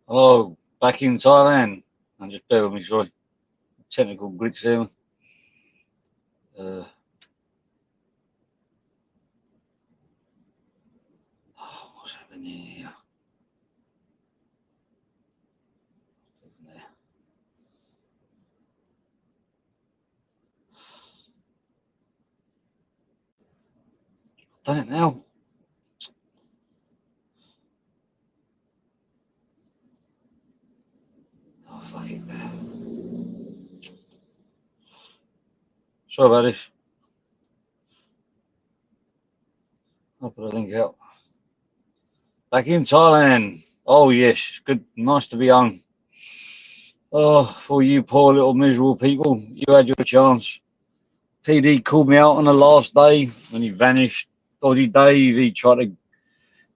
Hello, back in Thailand. And just bear with me, sorry. Technical glitch there. Uh, what's happening here? Done it now. Oh, fuck it. Sorry about this. I'll put a link out. Back in Thailand. Oh, yes. Good. Nice to be home. Oh, for you poor little miserable people, you had your chance. TD called me out on the last day when he vanished. Dodgy Dave, he tried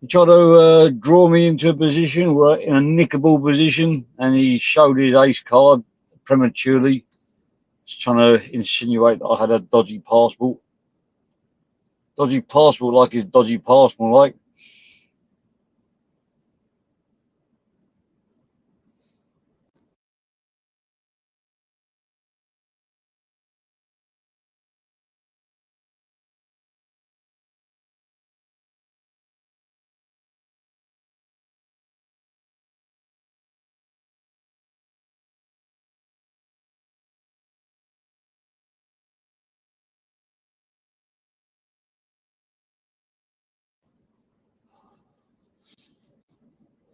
to draw me into a position, where in a nickable position, and he showed his ace card prematurely. He's trying to insinuate that I had a dodgy passport. Dodgy passport like his dodgy passport, like.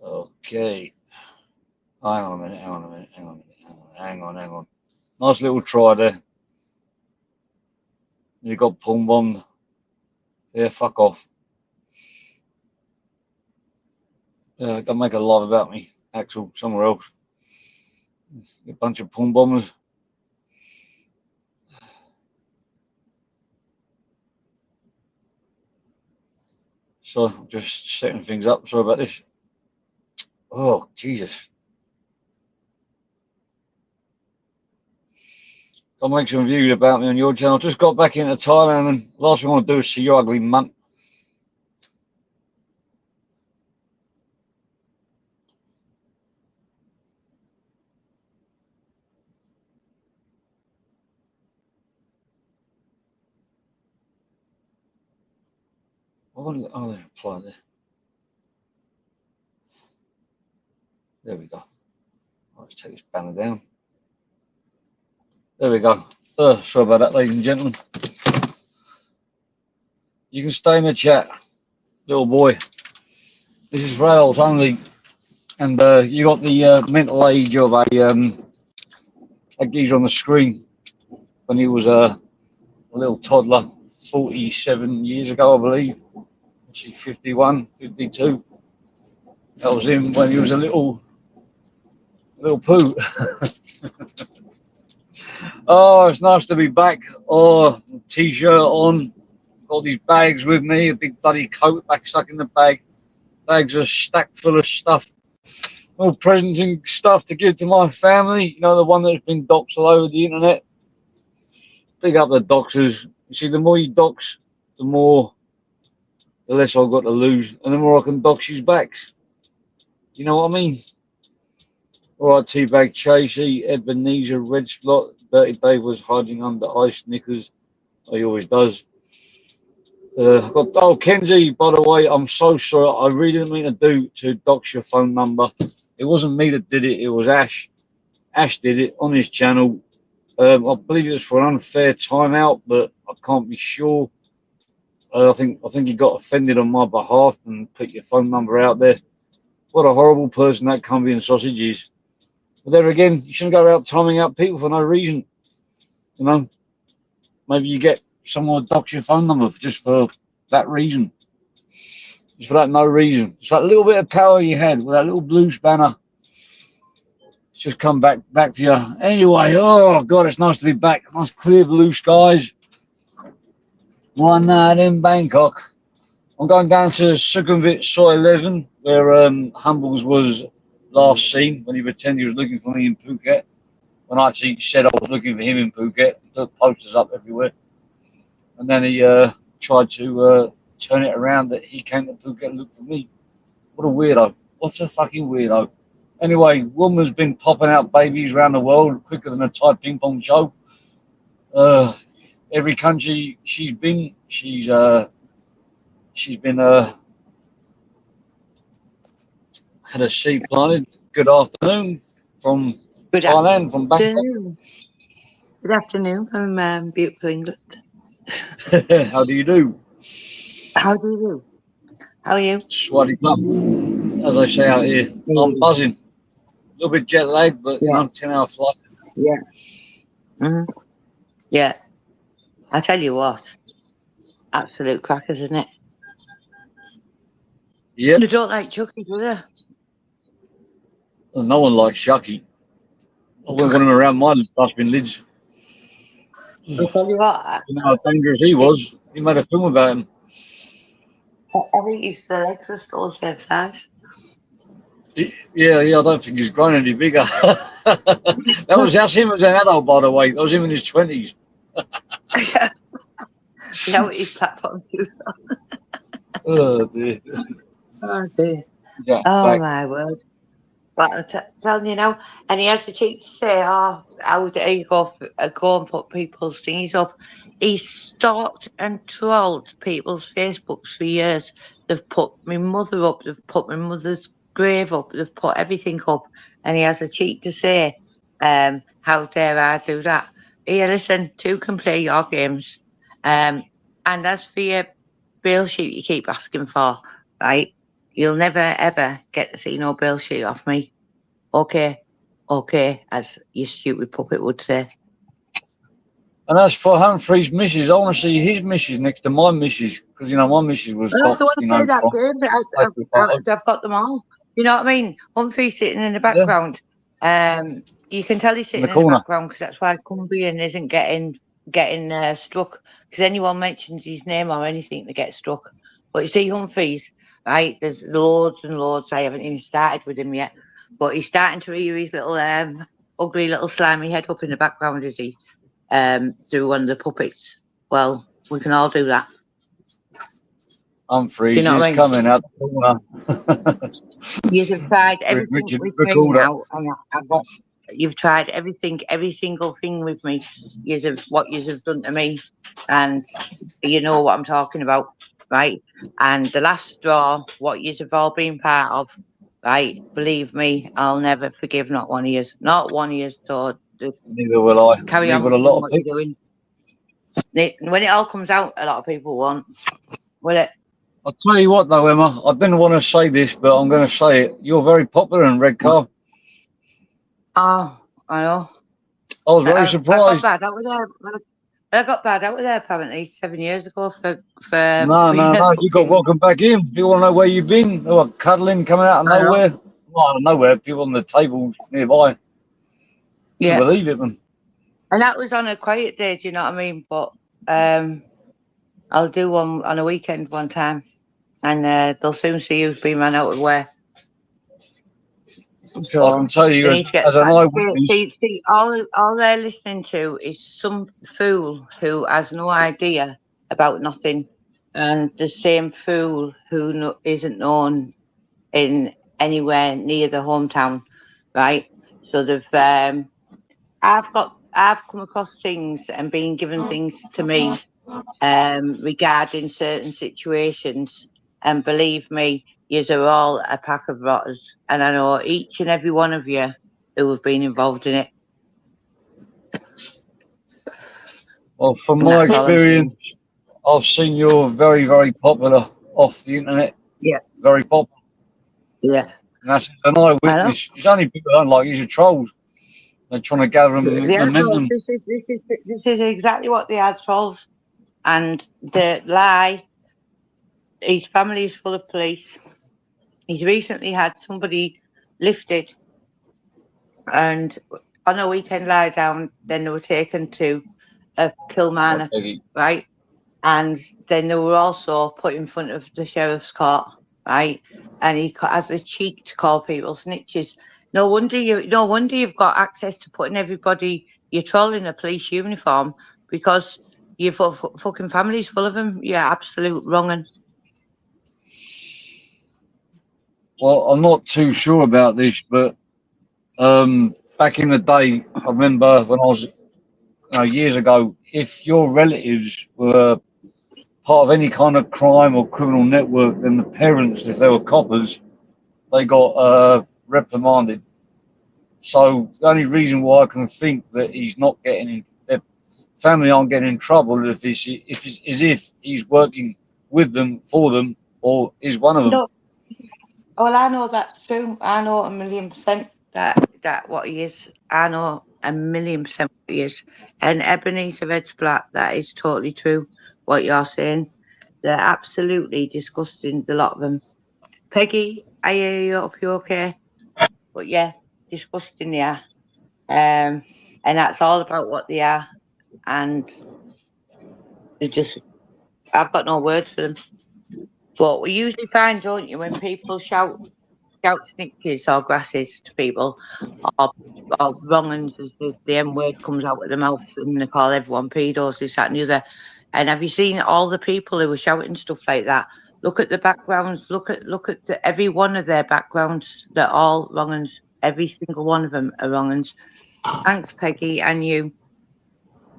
Okay. Hang on a minute, hang on a minute, hang on a minute, hang on. Nice little try there. You got pong bombed. Yeah, fuck off. Don't make a lot about me, Axel, somewhere else. A bunch of pong bombers. So, just setting things up. Sorry about this. Oh, Jesus. I'll make some views about me on your channel. Just got back into Thailand, and last thing I want to do is see your ugly munt. Oh, they apply this. There we go. Let's take this banner down. There we go. Sorry about that, ladies and gentlemen. You can stay in the chat, little boy. This is for adults only, and you got the mental age of a geezer on the screen when he was a little toddler, 47 years ago, I believe. Actually, 51, 52. That was him when he was a little poo. Oh, it's nice to be back. Oh, t-shirt on. Got these bags with me, a big bloody coat back stuck in the bag. Bags are stacked full of stuff. All presents and stuff to give to my family. You know, the one that's been doxed all over the internet. Big up the doxers. You see, the more you dox, the less I've got to lose, and the more I can dox his backs. You know what I mean? All right, Teabag Chasey, Ebenezer, Red Slot, Dirty Dave was hiding under ice knickers. He always does. Kenzie, by the way, I'm so sorry. I really didn't mean to dox your phone number. It wasn't me that did it. It was Ash. Ash did it on his channel. I believe it was for an unfair timeout, but I can't be sure. I think he got offended on my behalf and put your phone number out there. What a horrible person that Cumbian sausage is. But there again, you shouldn't go out timing out people for no reason. You know, maybe you get someone to dox your phone number just for that reason. Just for that no reason. It's that little bit of power you had with that little blue spanner. It's just come back to you. Anyway, oh God, it's nice to be back. Nice clear blue skies. One night in Bangkok. I'm going down to Sukhumvit Soy 11, where Humbles was last seen when he pretended he was looking for me in Phuket. When I actually said I was looking for him in Phuket, put posters up everywhere. And then he tried to turn it around that he came to Phuket and looked for me. What a weirdo. What a fucking weirdo. Anyway, woman's been popping out babies around the world quicker than a Thai ping pong show. Every country she's been, she's been had a seed planted. Good afternoon from Good Thailand, from Bangkok. afternoon. Good afternoon from beautiful England. How do you do? How do you do? How are you? Swaddy up, as I say out here. I'm buzzing. A little bit jet lagged, but Yeah, 10-hour flight. yeah, mm, yeah. I tell you what, absolute crackers, isn't it? Yep. They don't like Chuckie, do they? No one likes Chuckie. I wouldn't want him around my dustbin lids. I tell you what, You know how dangerous he was. He made a film about him. I think his legs are still the same size. Yeah, I don't think he's grown any bigger. That's him as an adult, by the way. That was him in his 20s. Now what his platform shoes on. Oh dear. Oh dear. Yeah, Oh back. my word. But I'm telling you now, and he has the cheek to say, "Oh, how dare you go and put people's things up?" He stalked and trolled people's Facebooks for years. They've put my mother up. They've put my mother's grave up. They've put everything up, and he has the cheek to say, "How dare I do that?" Here, listen, two can play your games, and as for your bail sheet you keep asking for, right? You'll never ever get to see no bill sheet off me. Okay, as your stupid puppet would say. And as for Humphrey's missus, I want to see his missus next to my missus because my missus was I also boxed, want to play that game, but from. I've got them all. You know what I mean? Humphrey's sitting in the Yeah, background. You can tell he's in the sitting in the corner. background because that's why Cumbrian isn't getting struck. Because anyone mentions his name or anything, they get struck. But you see, Humphreys, right? There's loads and loads. I haven't even started with him yet, but he's starting to rear his little ugly little slimy head up in the background, is he? Through one of the puppets. Well, we can all do that. Do you Humphreys know what is I mean? coming out the corner. You've tried everything Richard with me Recorder. now, and you've tried everything, every single thing with me. What you've done to me, and you know what I'm talking about, right? And the last straw, what you've all been part of, right? Believe me, I'll never forgive not one of you. Not one of you. So Neither will I. carry Neither on will a with lot doing of what you're people. doing. When it all comes out, a lot of people won't. Will it? I'll tell you what, though, Emma. I didn't want to say this, but I'm going to say it. You're very popular in Redcar. Oh, I know. I was very I got surprised. bad out with there. I got bad out with there apparently 7 years ago for No. being a You got fucking. welcome back in. People want to know where you've been. They were cuddling, coming out of I know. nowhere. Well, out of nowhere. People on the tables nearby. Couldn't Yeah, believe it, man. and that was on a quiet day. Do you know what I mean? But I'll do one on a weekend one time, and they'll soon see who's been run out of where. I can So tell they you, need to get as an back. eyewitness, See, all they're listening to is some fool who has no idea about nothing, and the same fool who isn't known in anywhere near the hometown, right? So I've come across things and been given things to me regarding certain situations, and believe me, yous are all a pack of rotters, and I know each and every one of you who have been involved in it. well, from And my that's all I'm experience, saying. I've seen you're very, very popular off the internet. Yeah, Very popular. yeah. And that's an I know. eyewitness. It's only people that don't like you are trolls. They're trying to gather The assholes, momentum. this is exactly what the ad trolls. And the lie, his family is full of police. He's recently had somebody lifted and on a weekend lie down, then they were taken to Kilmarnock, right? And then they were also put in front of the sheriff's court, right? And he has the cheek to call people snitches. No wonder you've got access to putting everybody you're trolling a police uniform because your fucking family's full of them. You're absolute wrong'un. Well, I'm not too sure about this, but Back in the day, I remember when I was, years ago, if your relatives were part of any kind of crime or criminal network, then the parents, if they were coppers, they got reprimanded. So the only reason why I can think that he's not getting in, their family aren't getting in trouble is if he's working with them, for them, or is one of them. No, well, I know that's true. I know 1,000,000% that what he is. I know 1,000,000% what he is. And Ebenezer Redsplat, that is totally true. What you're saying, they're absolutely disgusting. The lot of them. Peggy, I hear you. Hope you okay? But yeah, disgusting. Yeah. And that's all about what they are. And they just, I've got no words for them. But we usually find, don't you, when people shout snitches or grasses to people, or, or wrong uns, as the M word comes out of their mouth, and they call everyone pedos, this, that, and the other. And have you seen all the people who were shouting stuff like that? Look at the backgrounds. Look at every one of their backgrounds. They're all wrong uns. Every single one of them are wrong uns. Thanks, Peggy, and you.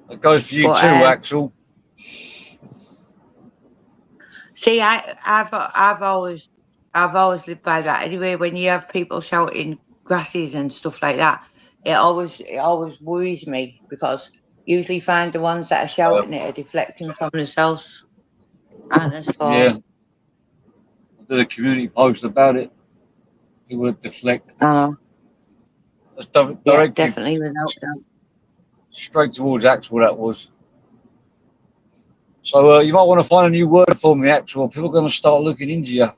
It goes for you But too, Axel. see, I've always lived by that. Anyway, when you have people shouting grasses and stuff like that, it always worries me because usually find the ones that are shouting it are deflecting from themselves, aren't they? So, Yeah, I did a community post about it. It would deflect. uh, That's yeah, directed definitely without doubt. straight towards Axel. That was. So you might want to find a new word for me, Axel. People are going to start looking into you.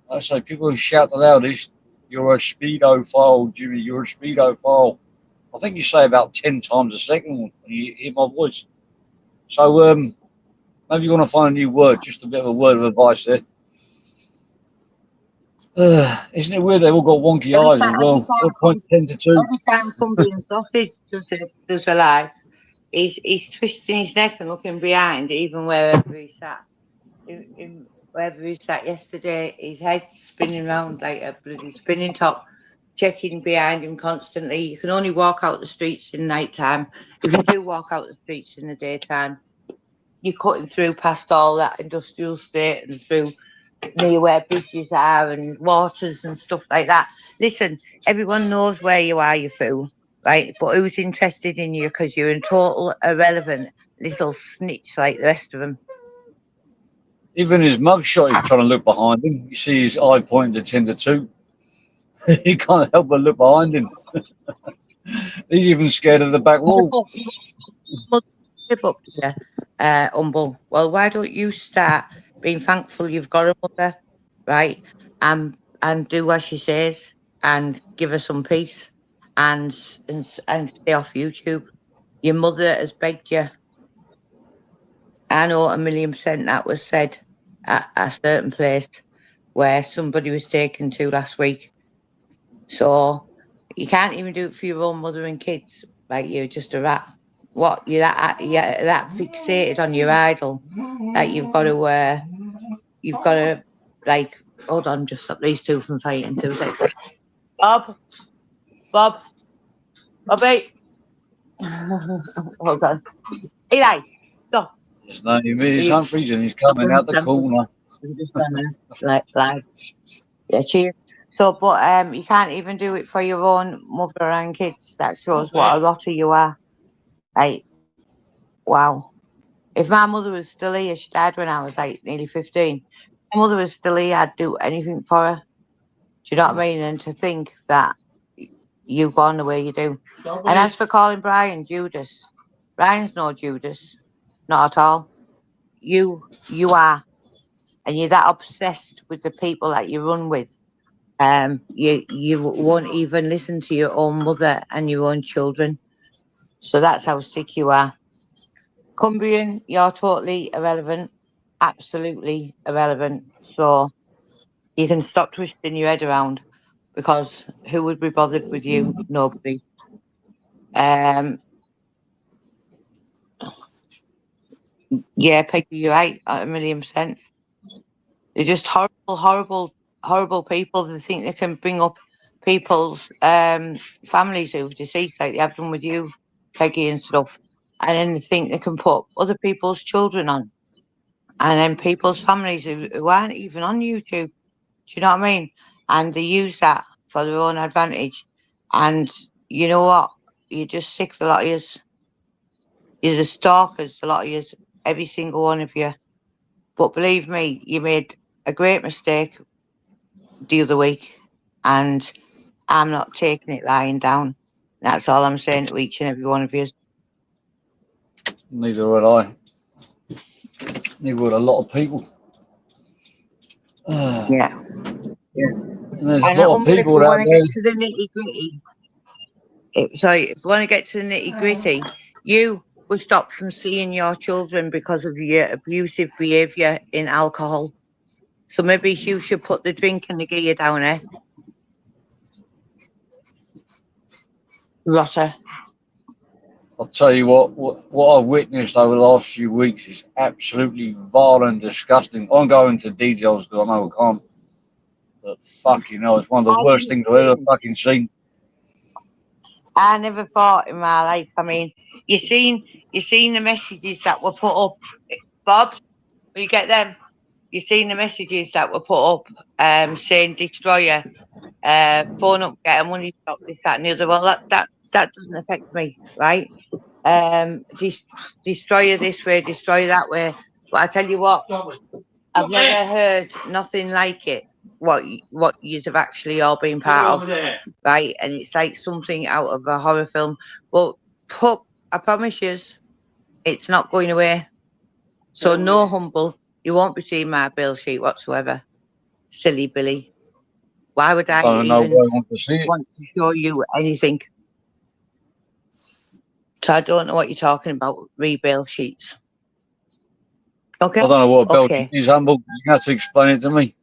I say people who shout the loudest, you're a speedophile, Jimmy. You're a speedophile. I think you say about 10 times a second when you hear my voice. So maybe you want to find a new word. Just a bit of a word of advice there. Isn't it weird they've all got wonky Every eyes time, as every well? time, What point 10 to 2? every time Cumbrian sausage does a live, he's twisting his neck and looking behind, even wherever he's sat. Wherever he sat yesterday, his head's spinning round like a bloody spinning top, checking behind him constantly. You can only walk out the streets in night time. If you do walk out the streets in the daytime, you're cutting through past all that industrial state and through near where bridges are and waters and stuff like that. Listen, everyone knows where you are, you fool, right? But who's interested in you because you're a total irrelevant little snitch like the rest of them? Even his mugshot is trying to look behind him. You see his eye pointing to 10 to 2. He can't help but look behind him. He's even scared of the back wall. Live up to you, humble. Well, why don't you start being thankful you've got a mother, right? And do as she says and give her some peace and stay off YouTube. Your mother has begged you. I know 1,000,000% that was said at a certain place where somebody was taken to last week. So you can't even do it for your own mother and kids. Like you're just a rat. What you're that fixated on your idol that you've got to like. Hold on, just stop these two from fighting. 2 seconds. Bob, Bob, Bobby. Hold on, Eli, stop. His name is You Humphreys and he's stop coming out the them. corner. I'm just gonna like yeah, cheers. So, but you can't even do it for your own mother and kids. That shows what a rotter you are. Like, wow. If my mother was still here, she died when I was like nearly 15. If my mother was still here, I'd do anything for her. Do you know what I mean? And to think that you go on the way you do. And as for calling Brian Judas, Brian's no Judas, not at all. You are, and you're that obsessed with the people that you run with. You won't even listen to your own mother and your own children. So that's how sick you are. Cumbrian, you're totally irrelevant, absolutely irrelevant. So you can stop twisting your head around because who would be bothered with you? Nobody. Um, yeah, Peggy, you're right, 1,000,000%. They're just horrible, horrible, horrible people. They think they can bring up people's families who've deceased, like they have done with you, Peggy, and stuff, and then they think they can put other people's children on, and then people's families who aren't even on YouTube. Do you know what I mean? And they use that for their own advantage. And you know what? You're just sick, a lot of yous. You're the stalkers, a lot of yous, every single one of you. But believe me, you made a great mistake the other week, and I'm not taking it lying down. That's all I'm saying to each and every one of you. Neither would I. Neither would a lot of people. Yeah. And there's a And lot of if we people out want to there. get to the nitty gritty, sorry, if we want to get to the nitty gritty, you were stopped from seeing your children because of your abusive behaviour in alcohol. So maybe you should put the drink and the gear down there. Rotter. I'll tell you what I've witnessed over the last few weeks is absolutely vile and disgusting. I won't go into details because I know I can't. But fucking hell, it's one of the worst things I've ever fucking seen. I never thought in my life. I mean, you seen the messages that were put up, Bob. Will you get them? You seen the messages that were put up, saying destroyer, phone up, get a money stop, this, that, and the other. Well, that doesn't affect me, right? Destroyer this way, destroyer that way. But I tell you what, I've never heard nothing like it. What you have actually all been part of, right? And it's like something out of a horror film. But Pup, I promise you, it's not going away. So no humble. You won't be seeing my bill sheet whatsoever. Silly Billy. Why would I Don't know even why I want to see it. want to show you anything? So I don't know what you're talking about. Rebill sheets. Okay. I don't know what a bell sheet Okay. is, Humble. You have to explain it to me.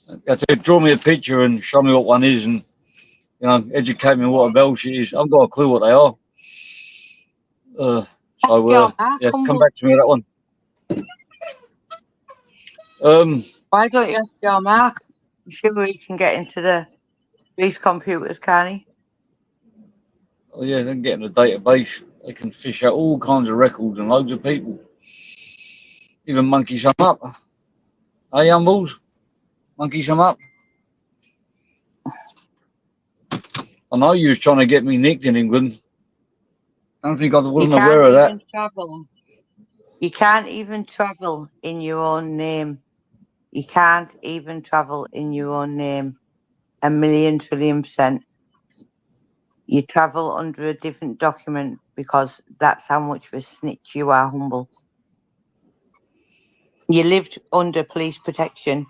You have to draw me a picture and show me what one is and, educate me on what a bell sheet is. I've got a clue what they are. Ask your Mark, Yeah, come humble. back to me with that one. Why don't you ask your Mark? I'm sure he can get into these computers, can he? Oh yeah, they can get in the database. They can fish out all kinds of records and loads of people. Even monkey some up. Hey, Humbles? Monkey some up. I know you was trying to get me nicked in England. I don't think I wasn't aware of that. You can't even travel in your own name. You can't even travel in your own name. 1,000,000,000,000,000%. You travel under a different document because that's how much of a snitch you are, humble. You lived under police protection,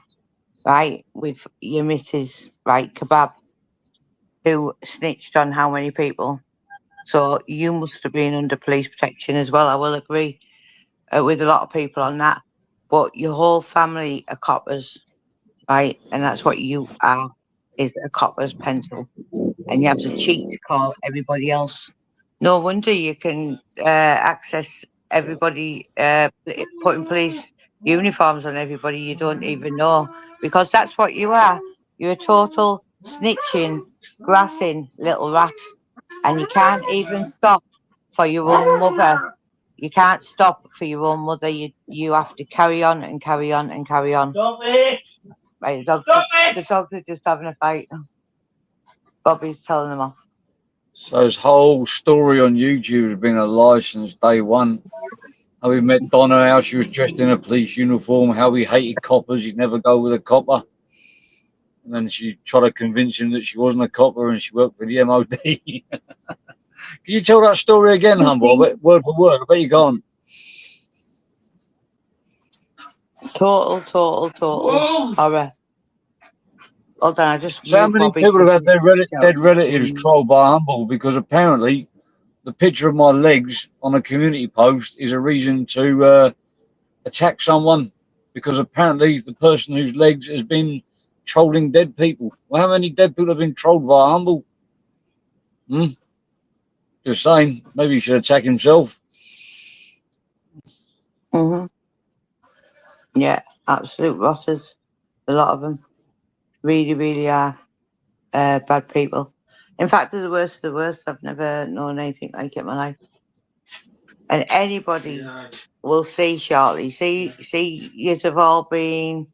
right, with your missus, right, Kebab, who snitched on how many people. So you must have been under police protection as well. I will agree with a lot of people on that. But your whole family are coppers, right? And that's what you are, is a copper's pencil. And you have to cheat to call everybody else. No wonder you can access everybody, putting police uniforms on everybody you don't even know, because that's what you are. You're a total snitching, grassing little rat, and you can't even stop for your own mother. You can't stop for your own mother. You have to carry on and carry on and carry on. Stop it! Right, the dogs are just having a fight. Bobby's telling them off. So his whole story on YouTube has been a lie since day one. How he met Donna, how she was dressed in a police uniform, how he hated coppers, he'd never go with a copper. And then she tried to convince him that she wasn't a copper and she worked for the MOD. Can you tell that story again, Humble? Word for word. I bet you can't. Total horror. Hold on, I just So how mute many Bobby people have because had he's dead relatives trolled by Humble? Because apparently the picture of my legs on a community post is a reason to attack someone, because apparently the person whose legs has been trolling dead people. Well, how many dead people have been trolled via Humble? Just saying, maybe he should attack himself. Yeah, absolute rotters. A lot of them really are. bad people. In fact, they're the worst of the worst. I've never known anything like it in my life. And anybody will see shortly. See, you've all been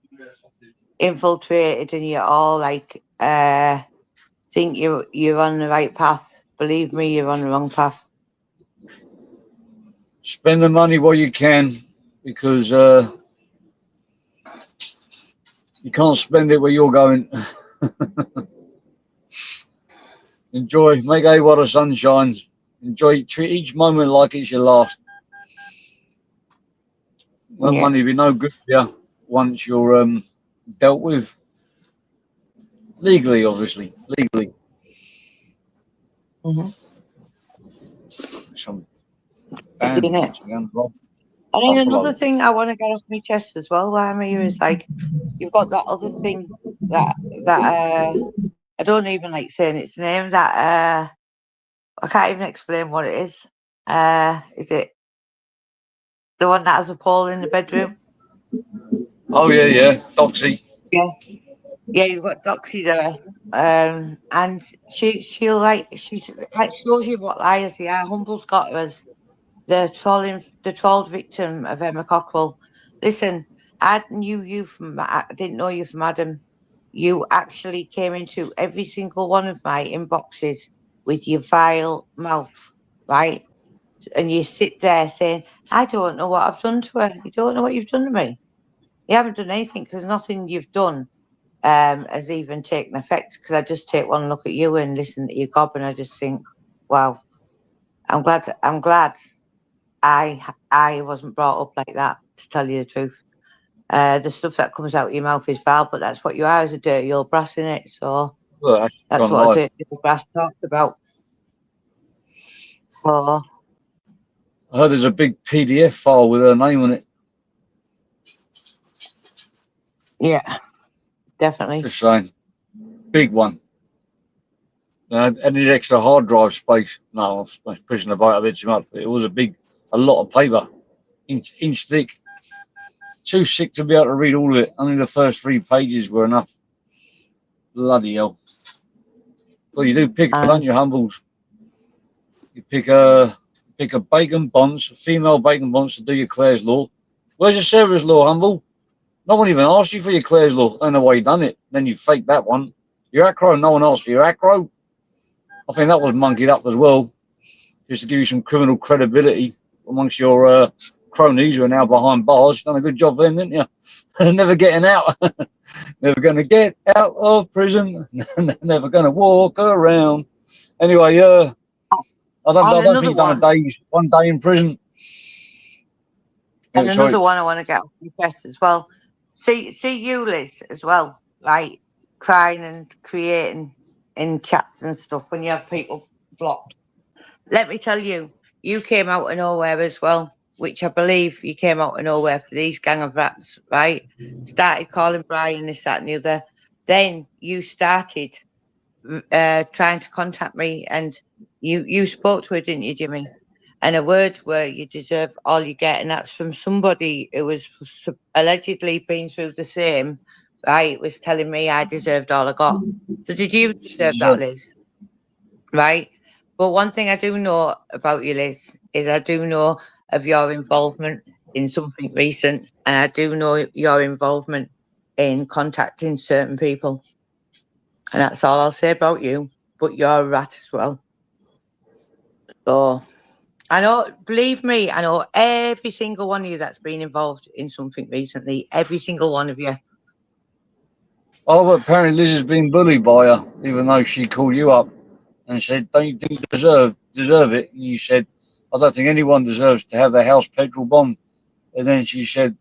infiltrated, and you're all like, think you're on the right path. Believe me, you're on the wrong path. Spend the money while you can, because you can't spend it where you're going. Enjoy, make hay while the sun shines. Enjoy, treat each moment like it's your last. That Yeah. money will be no good for you once you're dealt with legally, obviously, legally. Mm-hmm. Some band against me on the rock. I think another Buffalo. thing I want to get off my chest as well, while I'm here, is like you've got that other thing that I don't even like saying its name. That I can't even explain what it is. Is it the one that has a pole in the bedroom? Oh yeah, Doxy. Yeah, yeah. You've got Doxy there, and she'll like she's like shows you what liars they are. Humble's got her as the trolled victim of Emma Cockrell. Listen, I didn't know you from Adam. You actually came into every single one of my inboxes with your vile mouth, right? And you sit there saying, I don't know what I've done to her. You don't know what you've done to me. You haven't done anything, because nothing you've done has even taken effect. Because I just take one look at you and listen to your gob, and I just think, wow, I'm glad I wasn't brought up like that, to tell you the truth. The stuff that comes out of your mouth is foul, but that's what you are, as a dirty old brass, in it. So Look, I that's can't what a lie. dirty old brass talks about. So I heard there's a big PDF file with her name on it. yeah, definitely. Just saying, big one. I need extra hard drive space. No, I was pushing the boat a bit too much. But it was a lot of paper, inch thick. Too sick to be able to read all of it. Only the first 3 pages were enough. Bloody hell. Well, you do pick, don't you, Humbles? You pick a bacon bonds, a female bacon bonds to do your Clare's Law. Where's your Sarah's Law, Humble? No one even asked you for your Clare's Law. I don't know why you done it. Then you faked that one. Your acro, no one asked for your acro. I think that was monkeyed up as well, just to give you some criminal credibility amongst your cronies who are now behind bars. You've done a good job then, didn't you? Never getting out. Never going to get out of prison. Never going to walk around. Anyway, I and don't think another you've done one, one day in prison. and Yeah, another sorry. one I want to get off my chest as well. See you, Liz, as well, like crying and creating in chats and stuff when you have people blocked. Let me tell you, you came out of nowhere as well, which I believe you came out of nowhere for these gang of rats, right? Started calling Brian this, that, and the other. Then you started trying to contact me, and you spoke to her, didn't you, Jimmy? And her words were, "You deserve all you get," and that's from somebody who was allegedly been through the same. Right, was telling me I deserved all I got. So did you deserve that, Liz? Right. But one thing I do know about you, Liz, is I do know of your involvement in something recent, and I do know your involvement in contacting certain people. And that's all I'll say about you. But you're a rat as well. So I know, believe me, I know every single one of you that's been involved in something recently, every single one of you. Oh, but apparently Liz has been bullied by her, even though she called you up and said, "Don't you think you deserve it?" And you said, "I don't think anyone deserves to have their house petrol bombed." And then you said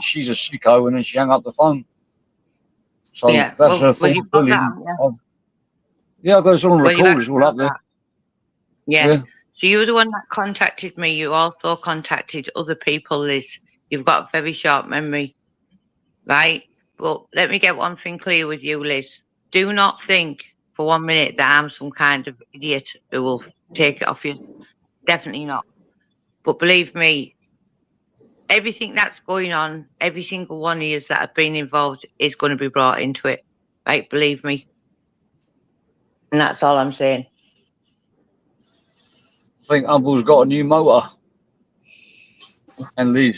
she's a sicko, and then she hung up the phone. So Yeah. that's her Well, form you've of got that, bullying. haven't you? Yeah, I've got this all on Well, you've record. It's actually all got up there. that. Yeah. Yeah. So you were the one that contacted me. You also contacted other people, Liz. You've got a very short memory, right? But let me get one thing clear with you, Liz. Do not think for 1 minute that I'm some kind of idiot who will take it off you. Definitely not. But believe me, everything that's going on, every single one of you that have been involved is going to be brought into it. Right? Believe me. And that's all I'm saying. I think Umble's got a new motor. And Liz.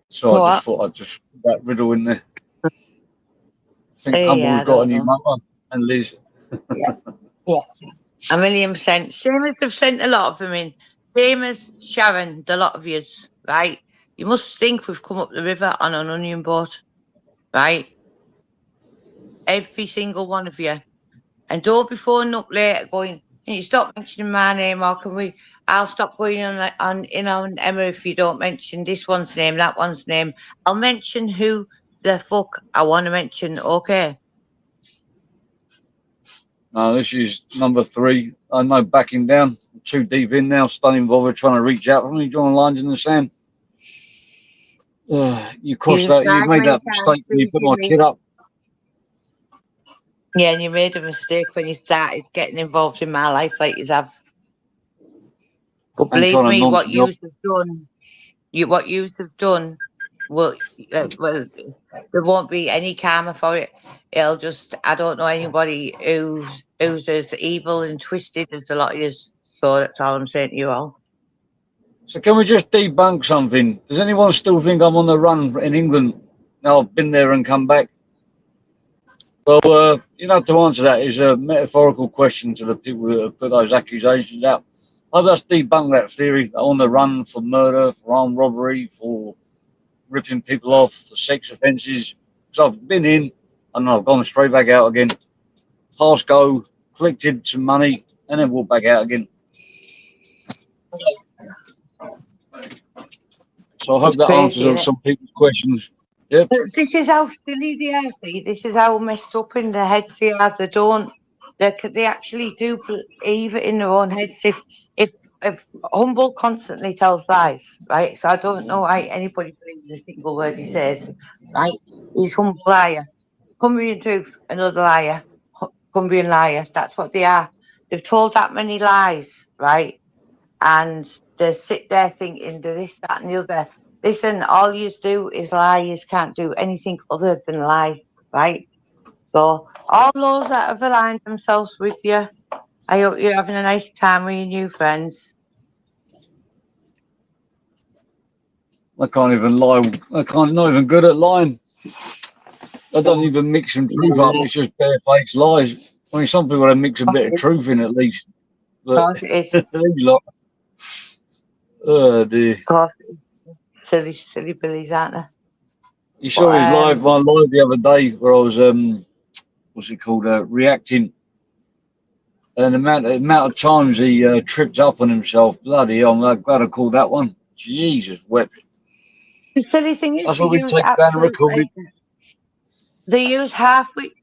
So I just thought I'd just put that riddle in there. I think Yeah, Umble's I got a don't new know. motor. And Liz. Yeah. Yeah. 1,000,000%. Same as they've sent a lot of them in. Same as Sharon, the lot of yous, right? You must think we've come up the river on an onion boat, right? Every single one of you. And don't be phoning up later going, can you stop mentioning my name, or can we? I'll stop going on Emma if you don't mention this one's name, that one's name. I'll mention who the fuck I want to mention, okay? No, this is number 3. I know backing down. Too deep in now. Stunning bother trying to reach out for me, drawing lines in the sand. You crossed that. You made that mistake when you put my kid up. Yeah, and you made a mistake when you started getting involved in my life like you have. But believe me, what you have done, well, there won't be any karma for it. It'll just, I don't know anybody who's as evil and twisted as a lot of you. So that's all I'm saying to you all. So can we just debunk something? Does anyone still think I'm on the run in England? Now I've been there and come back. Well, you know, to answer that is a metaphorical question to the people that have put those accusations out. I'll just debunk that theory that I'm on the run for murder, for armed robbery, for ripping people off, for sex offences. Because I've been in and I've gone straight back out again. Pass go, collected some money, and then walked back out again. So I hope that answers some people's questions. Yep. But this is how silly they are. See? This is how messed up in their heads they are. They don't. They actually do believe it in their own heads. If Humble constantly tells lies, right? So I don't know why anybody believes a single word he says, right? He's Humble liar, Cumbrian truth, another liar, Cumbrian liar. That's what they are. They've told that many lies, right? And they sit there thinking this, that, and the other. Listen, all you do is lie. You can't do anything other than lie, right? So all those that have aligned themselves with you, I hope you're having a nice time with your new friends. I can't even lie. Not even good at lying. I don't even mix some truth up. It's just bare-faced lies. I mean, some people have mix a bit of truth in at least. But It is. Oh dear. Silly billies, aren't they? You saw his my live the other day where I was what's it called? Reacting. And the amount of times he tripped up on himself. Bloody hell, I'm glad I called that one. Jesus wept. The silly thing is, That's what we take down and record it. They use half-wit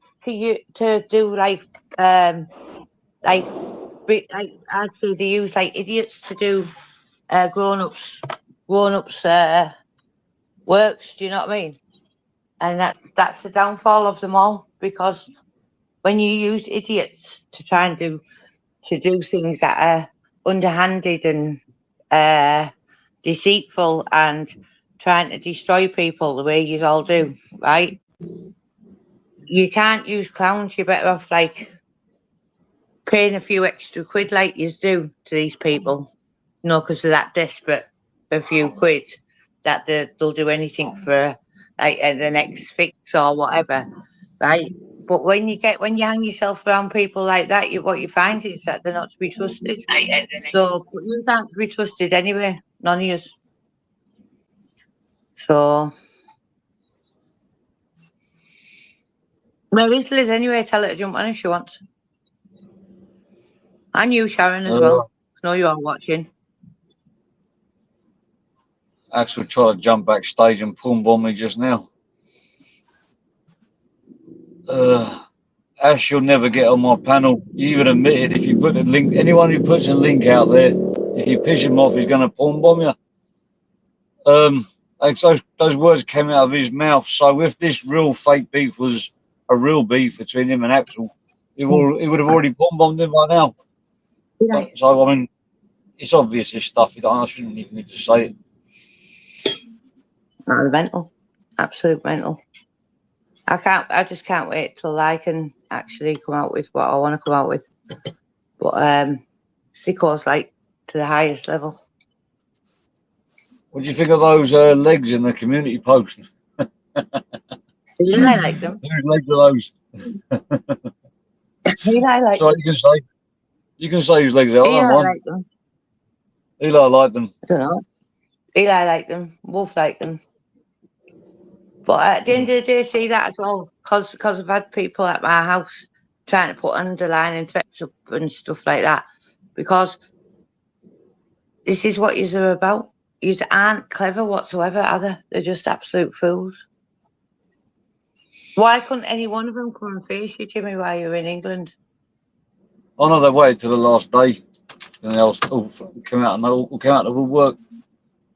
to do like I'd say they use like idiots to do grown-ups works. Do you know what I mean? And that's the downfall of them all, because when you use idiots to try and do things that are underhanded and deceitful and trying to destroy people the way you all do, right? You can't use clowns. You're better off like paying a few extra quid like you do to these people, because they're that desperate for a few quid that they'll do anything for like the next fix or whatever, right? But when you hang yourself around people like that, what you find is that they're not to be trusted. So you can't be trusted anyway, none of you. So where is Liz anyway? Tell her to jump on if she wants. And you, Sharon, as well. I know you are watching. Axel tried to jump backstage and bomb me just now. Ash, you'll never get on my panel. You even admitted if you put a link, anyone who puts a link out there, if you piss him off, he's going to bomb you. Those words came out of his mouth. So if this real fake beef was a real beef between him and Axel, he would have already bombed him by now. Yeah. So I mean, it's obvious this stuff. I shouldn't even need to say it. Mental, absolute mental. I just can't wait till I can actually come out with what I want to come out with. But Sicko's like to the highest level. What do you think of those legs in the community post? Eli like them. Whose legs are those? Eli like So them. you can say whose legs are. I don't Eli mind. like them. Eli liked them. I don't know. Eli like them. Wolf like them. But at the end of the day, see that as well, because I've had people at my house trying to put underlining threats up and stuff like that, because this is what yous are about. Yous aren't clever whatsoever, are they? They're just absolute fools. Why couldn't any one of them come and face you, Jimmy, while you're in England? I know they waited till the last day, and they all came out and they all came out of work.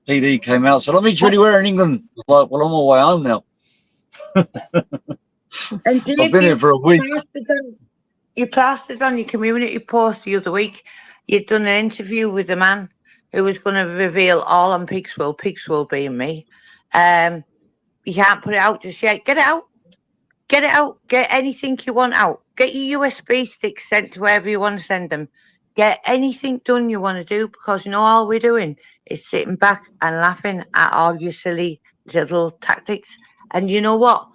PD came out, said, "Let me tell you where in England." I was like, well, I'm on my way home now. And I've Dave, been here for a week. you plastered on your community post the other week. You'd done an interview with a man who was going to reveal all on Pigswill being me. You can't put it out just yet. Get it out. Get it out. Get anything you want out. Get your USB sticks sent to wherever you want to send them. Get anything done you want to do, because you know all we're doing is sitting back and laughing at all your silly little tactics. And you know what?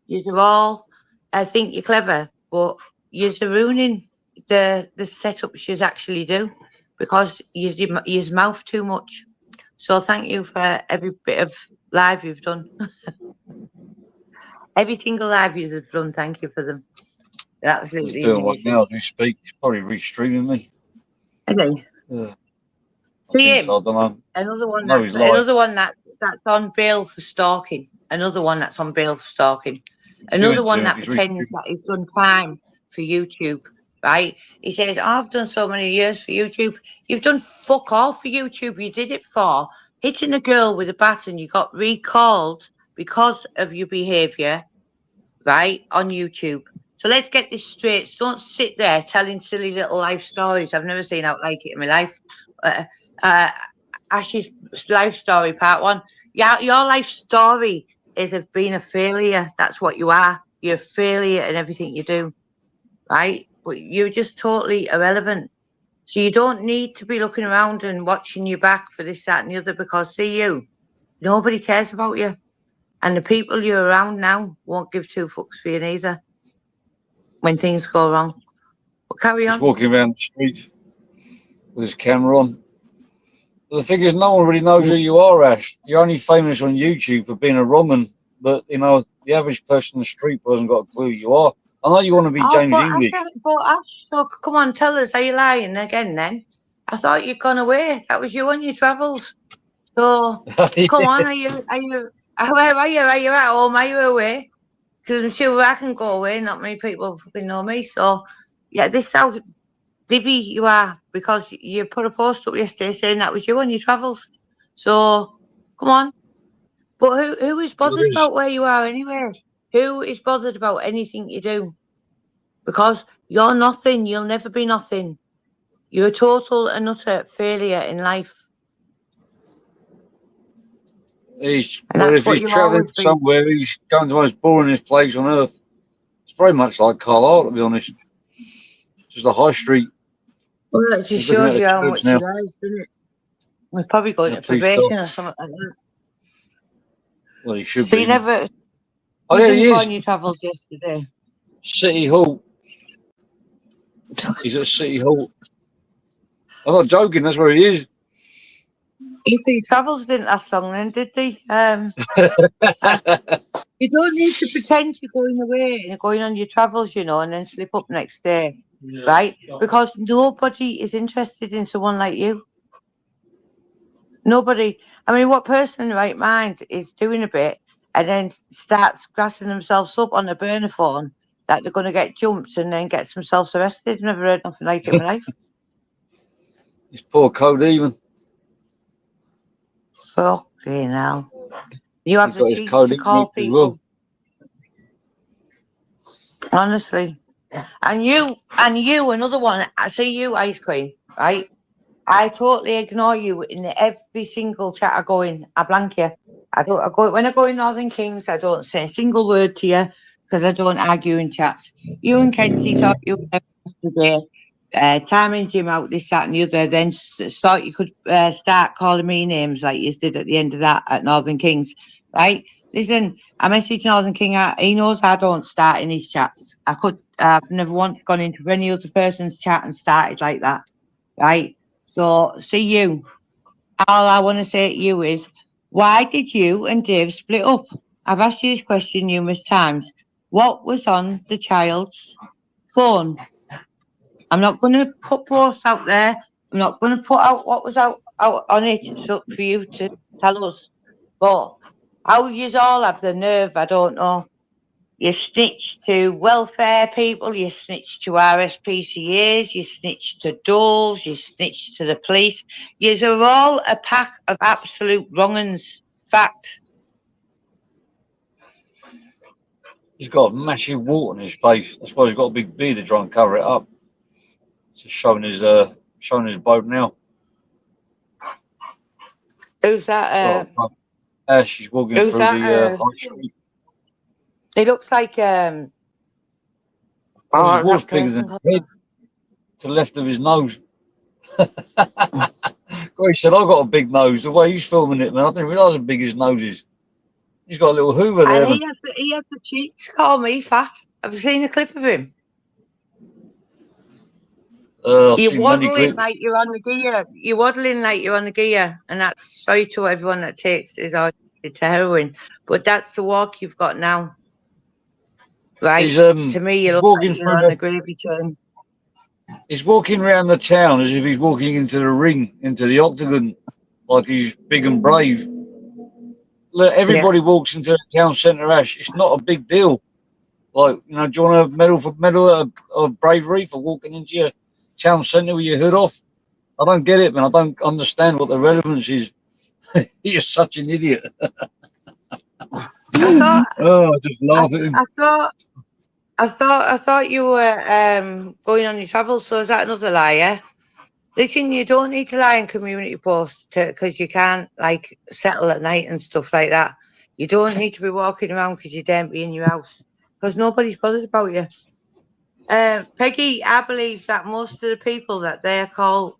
You're all, I think you're clever, but you're ruining the setups you actually do, because you mouth too much. So thank you for every bit of live you've done. Every single live you've done, thank you for them. They're He's absolutely doing one amazing. now as we speak. He's probably restreaming me. Okay. I See think him. so. I don't know. Another one No, he's live. another one that's on bail for stalking. Another one that's on bail for stalking. Another one that pretends that he's done time for YouTube. Right? He says, I've done so many years for YouTube. You've done fuck all for YouTube. You did it for hitting a girl with a bat and you got recalled because of your behaviour, right, on YouTube. So let's get this straight. So don't sit there telling silly little life stories. I've never seen out like it in my life. Ash's life story, part one. Yeah, your life story is of being a failure. That's what you are. You're a failure in everything you do, right? But you're just totally irrelevant. So you don't need to be looking around and watching your back for this, that, and the other, because see you, nobody cares about you. And the people you're around now won't give two fucks for you neither when things go wrong. But carry He's on. walking around the street with his camera on. The thing is, no one really knows who you are, Ash. You're only famous on YouTube for being a Roman, but you know the average person on the street hasn't got a clue who you are. I know you want to be Oh, James English. so come on, tell us, are you lying again then? I thought you'd gone away. That was you on your travels. So come on, where are you? Are you at home? Are you away? Because I'm sure I can go away. Not many people fucking know me. So yeah, this how divvy you are, because you put a post up yesterday saying that was you on your travels. So come on. But who is bothered about where you are anyway? Who is bothered about anything you do? Because you're nothing. You'll never be nothing. You're a total and utter failure in life. If he's travelling somewhere, he's going to the most boringest place on earth. It's very much like Carlisle, to be honest. Just a high street. Well, it just shows you how much he lies, doesn't it? He's probably going to probation or something like that. Well, he should be. So you never. Oh, yeah, he is. On your travels yesterday. City Hall. He's at City Hall. I'm not joking. That's where he is. You see, travels didn't last long then, did they? You don't need to pretend you're going away and going on your travels, you know, and then slip up next day, right? Because nobody is interested in someone like you. Nobody. I mean, what person in the right mind is doing a bit and then starts gassing themselves up on a burner phone that they're going to get jumped and then gets themselves arrested? Never heard nothing like it in my life. His poor code even. Fucking hell. You have the cheek to call people. Honestly. And you, another one. I see you, Ice Cream, right? I totally ignore you in every single chat I go in. I blank you. When I go in Northern Kings, I don't say a single word to you. because I don't argue in chats. You and Kenzie thought you were yesterday, timing Jim out, this, that, and the other. Then thought you could start calling me names like you did at the end of that at Northern Kings, right? Listen, I messaged Northern King. He knows I don't start in his chats. I've never once gone into any other person's chat and started like that, right? So, see you. All I want to say to you is, why did you and Dave split up? I've asked you this question numerous times. What was on the child's phone? I'm not going to put posts out there. I'm not going to put out what was out on it. It's up for you to tell us. But how you all have the nerve, I don't know. You snitch to welfare people, you snitch to RSPCAs, you snitch to doles, you snitch to the police. Yous are all a pack of absolute wrong-uns. Fact. He's got a massive wart on his face. That's why he's got a big beard to try and cover it up. It's just showing his boat now. Who's that? Ash, she's walking who's through that? the high street. He looks like Well, his wart's bigger than his head, to the left of his nose. God, he said, I got a big nose. The way he's filming it, man, I didn't realise how big his nose is. He's got a little hoover there. And he has the cheek to call me fat. Have you seen a clip of him? You're waddling like you're on the gear. You're waddling like you're on the gear. And that's sorry to everyone that takes his to heroin. But that's the walk you've got now. Right? To me, you look like you're on the gravy train. He's walking around the town as if he's walking into the ring, into the octagon, like he's big and brave. Look, everybody walks into the town centre, Ash. It's not a big deal. Like, you know, do you want a medal of bravery for walking into your town centre with your hood off? I don't get it, man. I don't understand what the relevance is. You're such an idiot. I just laugh at him. I thought you were going on your travels, so is that another lie, yeah? Listen, you don't need to lie in community posts because you can't, like, settle at night and stuff like that. You don't need to be walking around because you don't be in your house because nobody's bothered about you. Peggy, I believe that most of the people that they call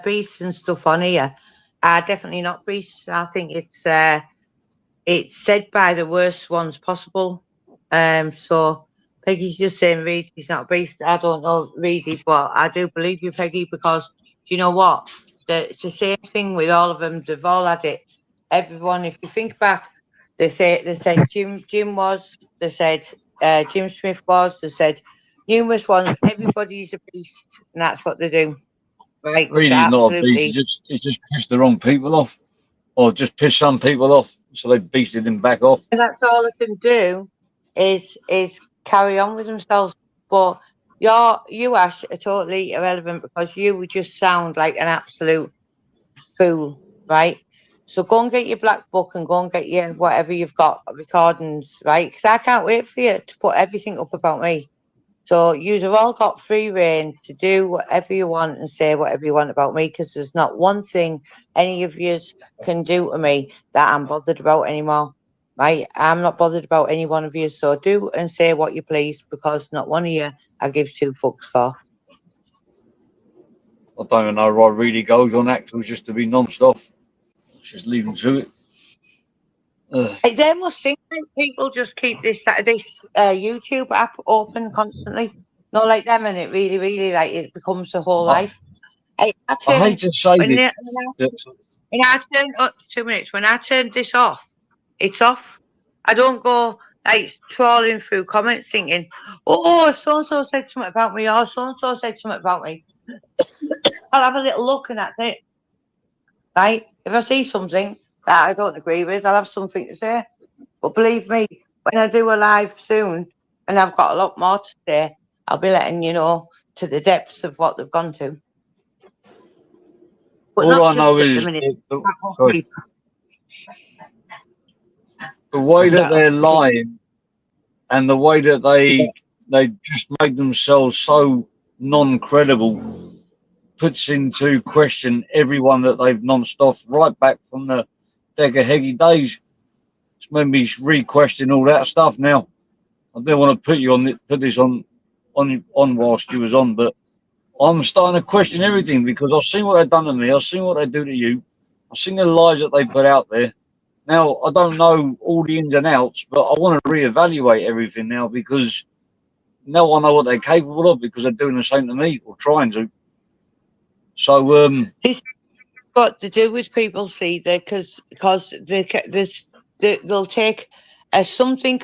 beasts and stuff on here are definitely not beasts. I think it's said by the worst ones possible. So Peggy's just saying Reed, he's not a beast. I don't know Reedy, but I do believe you, Peggy, because do you know what? It's the same thing with all of them. They've all had it. Everyone, if you think back, they said Jim was, they said Jim Smith was, they said numerous ones. Everybody's a beast, and that's what they do. Right? Reedy's not a beast. He just pissed the wrong people off, or just pissed some people off, so they beasted him back off. And that's all they can do is carry on with themselves. But you, Ash, are totally irrelevant because you would just sound like an absolute fool, right? So go and get your black book and go and get your whatever you've got recordings, right? Because I can't wait for you to put everything up about me. So you've all got free reign to do whatever you want and say whatever you want about me because there's not one thing any of yous can do to me that I'm bothered about anymore. Right? I'm not bothered about any one of you, so do and say what you please because not one of you I give two fucks for. I don't even know why Reedy goes on actuals just to be non-stop. Just leave him to it. They must think that people just keep this YouTube app open constantly. Not like them, and it really, really like it becomes the whole life. I hate to say this. When I turn 2 minutes, when I turn this off, it's off. I don't go like trawling through comments thinking, oh, so and so said something about me, or so and so said something about me. I'll have a little look and that's it. Right? If I see something that I don't agree with, I'll have something to say. But believe me, when I do a live soon, and I've got a lot more to say, I'll be letting you know to the depths of what they've gone to. But all I know is the way that they're lying and the way that they just make themselves so non-credible puts into question everyone that they've nonce off right back from the Decker Heggie days. It's made me re-question all that stuff now. I didn't want to put this on whilst you was on, but I'm starting to question everything because I've seen what they've done to me. I've seen what they do to you. I've seen the lies that they put out there. Now, I don't know all the ins and outs, but I want to reevaluate everything now because now I know what they're capable of because they're doing the same to me or trying to. So, This has got to do with people, Frida, because they'll take as something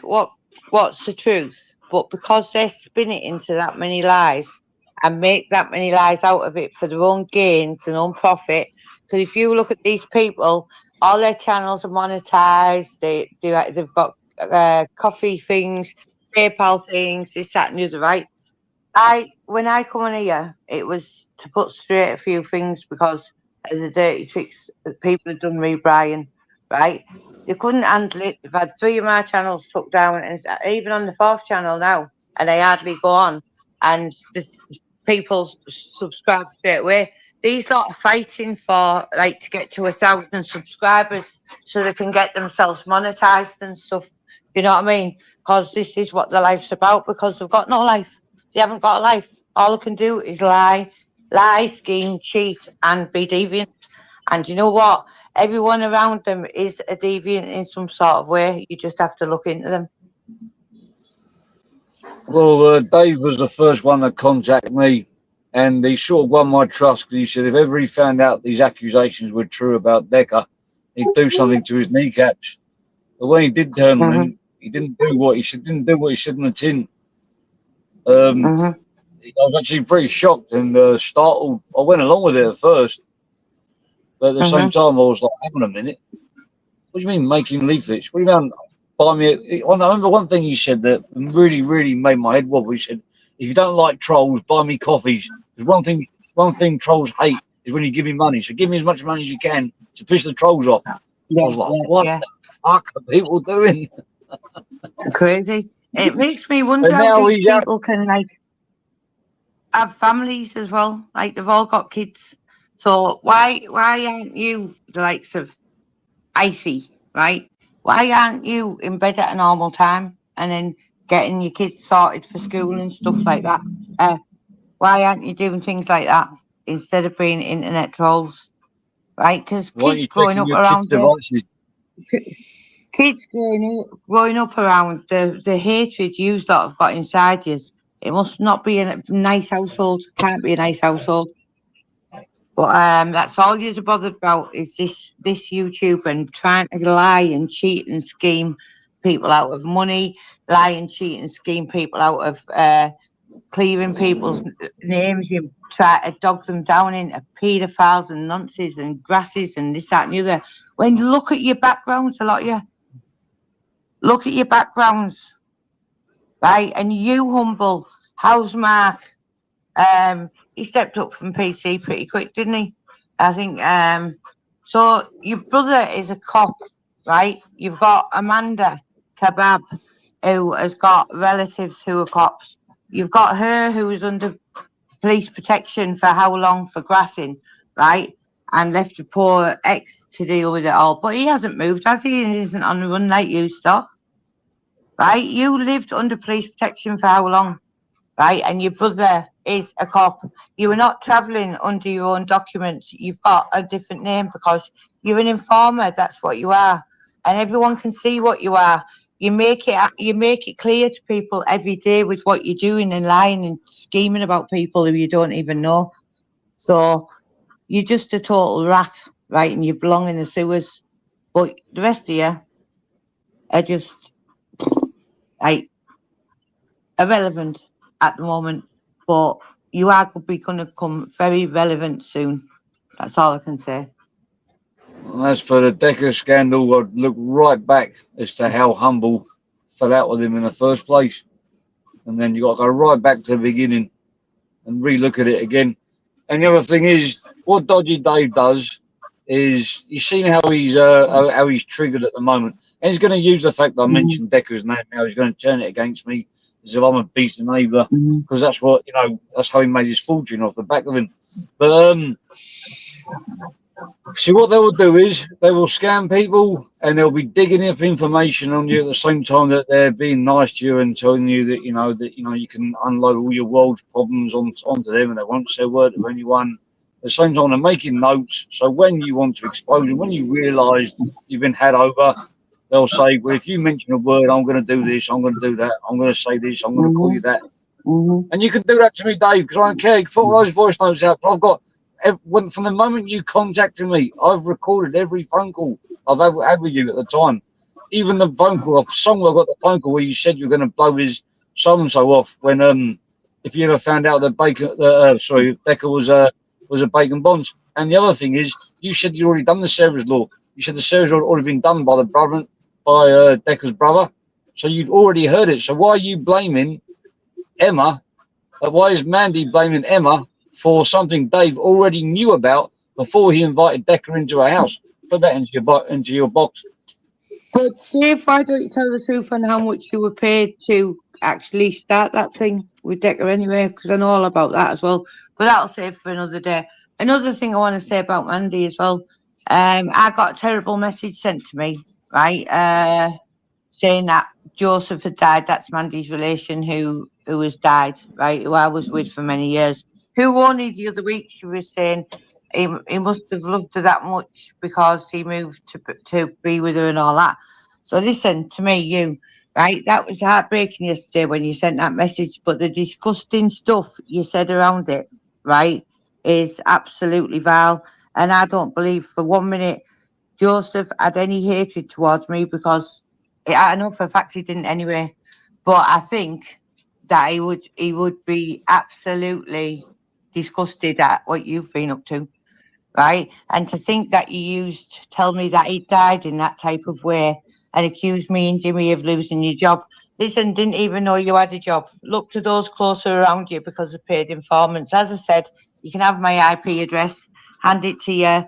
what's the truth, but because they spin it into that many lies and make that many lies out of it for their own gains and own profit. Because if you look at these people, all their channels are monetized. They've got coffee things, PayPal things, this, that, and the other, right? When I come on here, it was to put straight a few things because of the dirty tricks that people have done me, Brian, right? They couldn't handle it. They've had 3 of my channels took down, and even on the 4th channel now, and I hardly go on. And people subscribe straight away. These lot are fighting for like to get to 1,000 subscribers so they can get themselves monetized and stuff. You know what I mean? Because this is what their life's about. Because they've got no life. They haven't got a life. All they can do is lie, scheme, cheat, and be deviant. And you know what? Everyone around them is a deviant in some sort of way. You just have to look into them. well, Dave was the first one to contact me, and he sort of won my trust because he said if ever he found out these accusations were true about Decker, he'd do something to his kneecaps. But when he did turn on him, he didn't do what he should. Didn't do what he should in the tin. I was actually pretty shocked and startled. I went along with it at first, but at the same time, I was like, "Hang on a minute, what do you mean making leaflets? What do you mean buy me?" I remember one thing he said that really, really made my head wobble. He said, "If you don't like trolls, buy me coffees. Because one thing trolls hate is when you give me money. So give me as much money as you can to piss the trolls off." I was like, "What the fuck are people doing?" Crazy. It makes me wonder And how now these he's out. people can like have families as well. Like they've all got kids. So why aren't you the likes of Icy, right? Why aren't you in bed at a normal time and then getting your kids sorted for school and stuff like that? Why aren't you doing things like that instead of being internet trolls, right? Because Why aren't kids you growing checking up your kids' around you, devices? kids growing up around the hatred you lot have got inside you. It must not be a nice household. Can't be a nice household. But that's all you're bothered about is this YouTube and trying to lie and cheat and scheme people out of money, lie and cheat and scheme people out of clearing people's names. You try to dog them down into paedophiles and nonsense and grasses and this, that, and the other. When you look at your backgrounds, a lot of you look at your backgrounds, right? And you humble, how's Mark? He stepped up from PC pretty quick, didn't he? I think. So your brother is a cop, right? You've got Amanda Kebab, who has got relatives who are cops. You've got her who was under police protection for how long for grassing, right? And left a poor ex to deal with it all. But he hasn't moved, has he? And he isn't on the run like you, stop. Right? You lived under police protection for how long? Right? And your brother is a cop. You are not travelling under your own documents. You've got a different name because you're an informer. That's what you are, and everyone can see what you are. You make it clear to people every day with what you're doing and lying and scheming about people who you don't even know. So you're just a total rat, right? And you belong in the sewers. But the rest of you are just like irrelevant at the moment, but you are going to become very relevant soon. That's all I can say. And as for the Decker scandal, I'd look right back as to how Humble fell out with him in the first place. And then you got to go right back to the beginning and relook at it again. And the other thing is, what Dodgy Dave does is you seen how he's triggered at the moment, and he's going to use the fact that I mentioned Decker's name. Now he's going to turn it against me as if I'm a beast neighbour, because that's what that's how he made his fortune off the back of him. But See, what they will do is they will scam people, and they'll be digging up information on you at the same time that they're being nice to you and telling you that you can unload all your world's problems onto them, and they won't say a word to anyone. At the same time, they're making notes. So when you want to expose them, when you realise you've been had over, they'll say, "Well, if you mention a word, I'm going to do this. I'm going to do that. I'm going to say this. I'm going to call Mm-hmm. you that." Mm-hmm. And you can do that to me, Dave, because I don't care. You can put all those voice notes out. But I've got, from the moment you contacted me, I've recorded every phone call I've ever had with you at the time. Even the phone call, somewhere I got the phone call where you said you were going to blow his so and so off when, if you ever found out that Becca was a Bacon Bonds. And the other thing is, you said you'd already done the Sarah's law. You said the Sarah's law had already been done by the brother, by Decca's brother. So you'd already heard it. So why are you blaming Emma? Why is Mandy blaming Emma for something Dave already knew about before he invited Decca into her house? Put that into your box. But Dave, why don't you tell the truth on how much you were paid to actually start that thing with Decker anyway? Because I know all about that as well. But that'll save for another day. Another thing I want to say about Mandy as well. I got a terrible message sent to me, right? Saying that Joseph had died. That's Mandy's relation who has died, right? Who I was with for many years. Who only the other week she was saying he must have loved her that much because he moved to be with her and all that. So listen to me, you, right? That was heartbreaking yesterday when you sent that message, but the disgusting stuff you said around it, right, is absolutely vile. And I don't believe for 1 minute Joseph had any hatred towards me because I know for a fact he didn't anyway. But I think that he would be absolutely disgusted at what you've been up to, right? And to think that you tell me that he died in that type of way and accuse me and Jimmy of losing your job. Listen, didn't even know you had a job. Look to those closer around you because of paid informants. As I said, you can have my IP address, hand it to your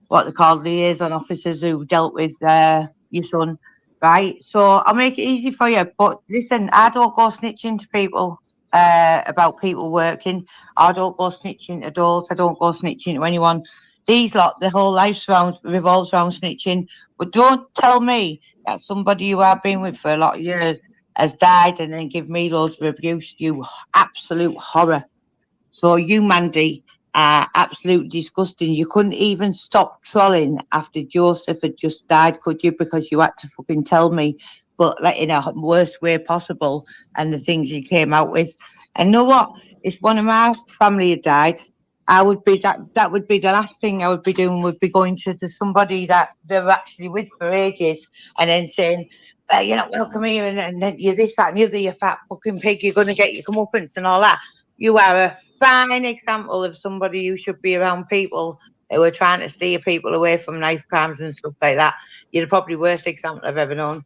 what they call liaison officers who dealt with your son, right? So I'll make it easy for you. But listen, I don't go snitching to people about people working. I don't go snitching to doors. I don't go snitching to anyone. These lot, the whole life revolves around snitching. But don't tell me that somebody who I've been with for a lot of years has died and then give me loads of abuse. You absolute horror. So you, Mandy, are absolute disgusting. You couldn't even stop trolling after Joseph had just died, could you? Because you had to fucking tell me, but like in a worst way possible, and the things you came out with. And you know what? If one of my family had died, I would be that would be the last thing I would be doing, would be going to somebody that they're actually with for ages and then saying, you're not welcome here, and then you're this, that, and the other, you fat fucking pig, you're going to get your comeuppance and all that. You are a fine example of somebody who should be around people who are trying to steer people away from knife crimes and stuff like that. You're probably the worst example I've ever known.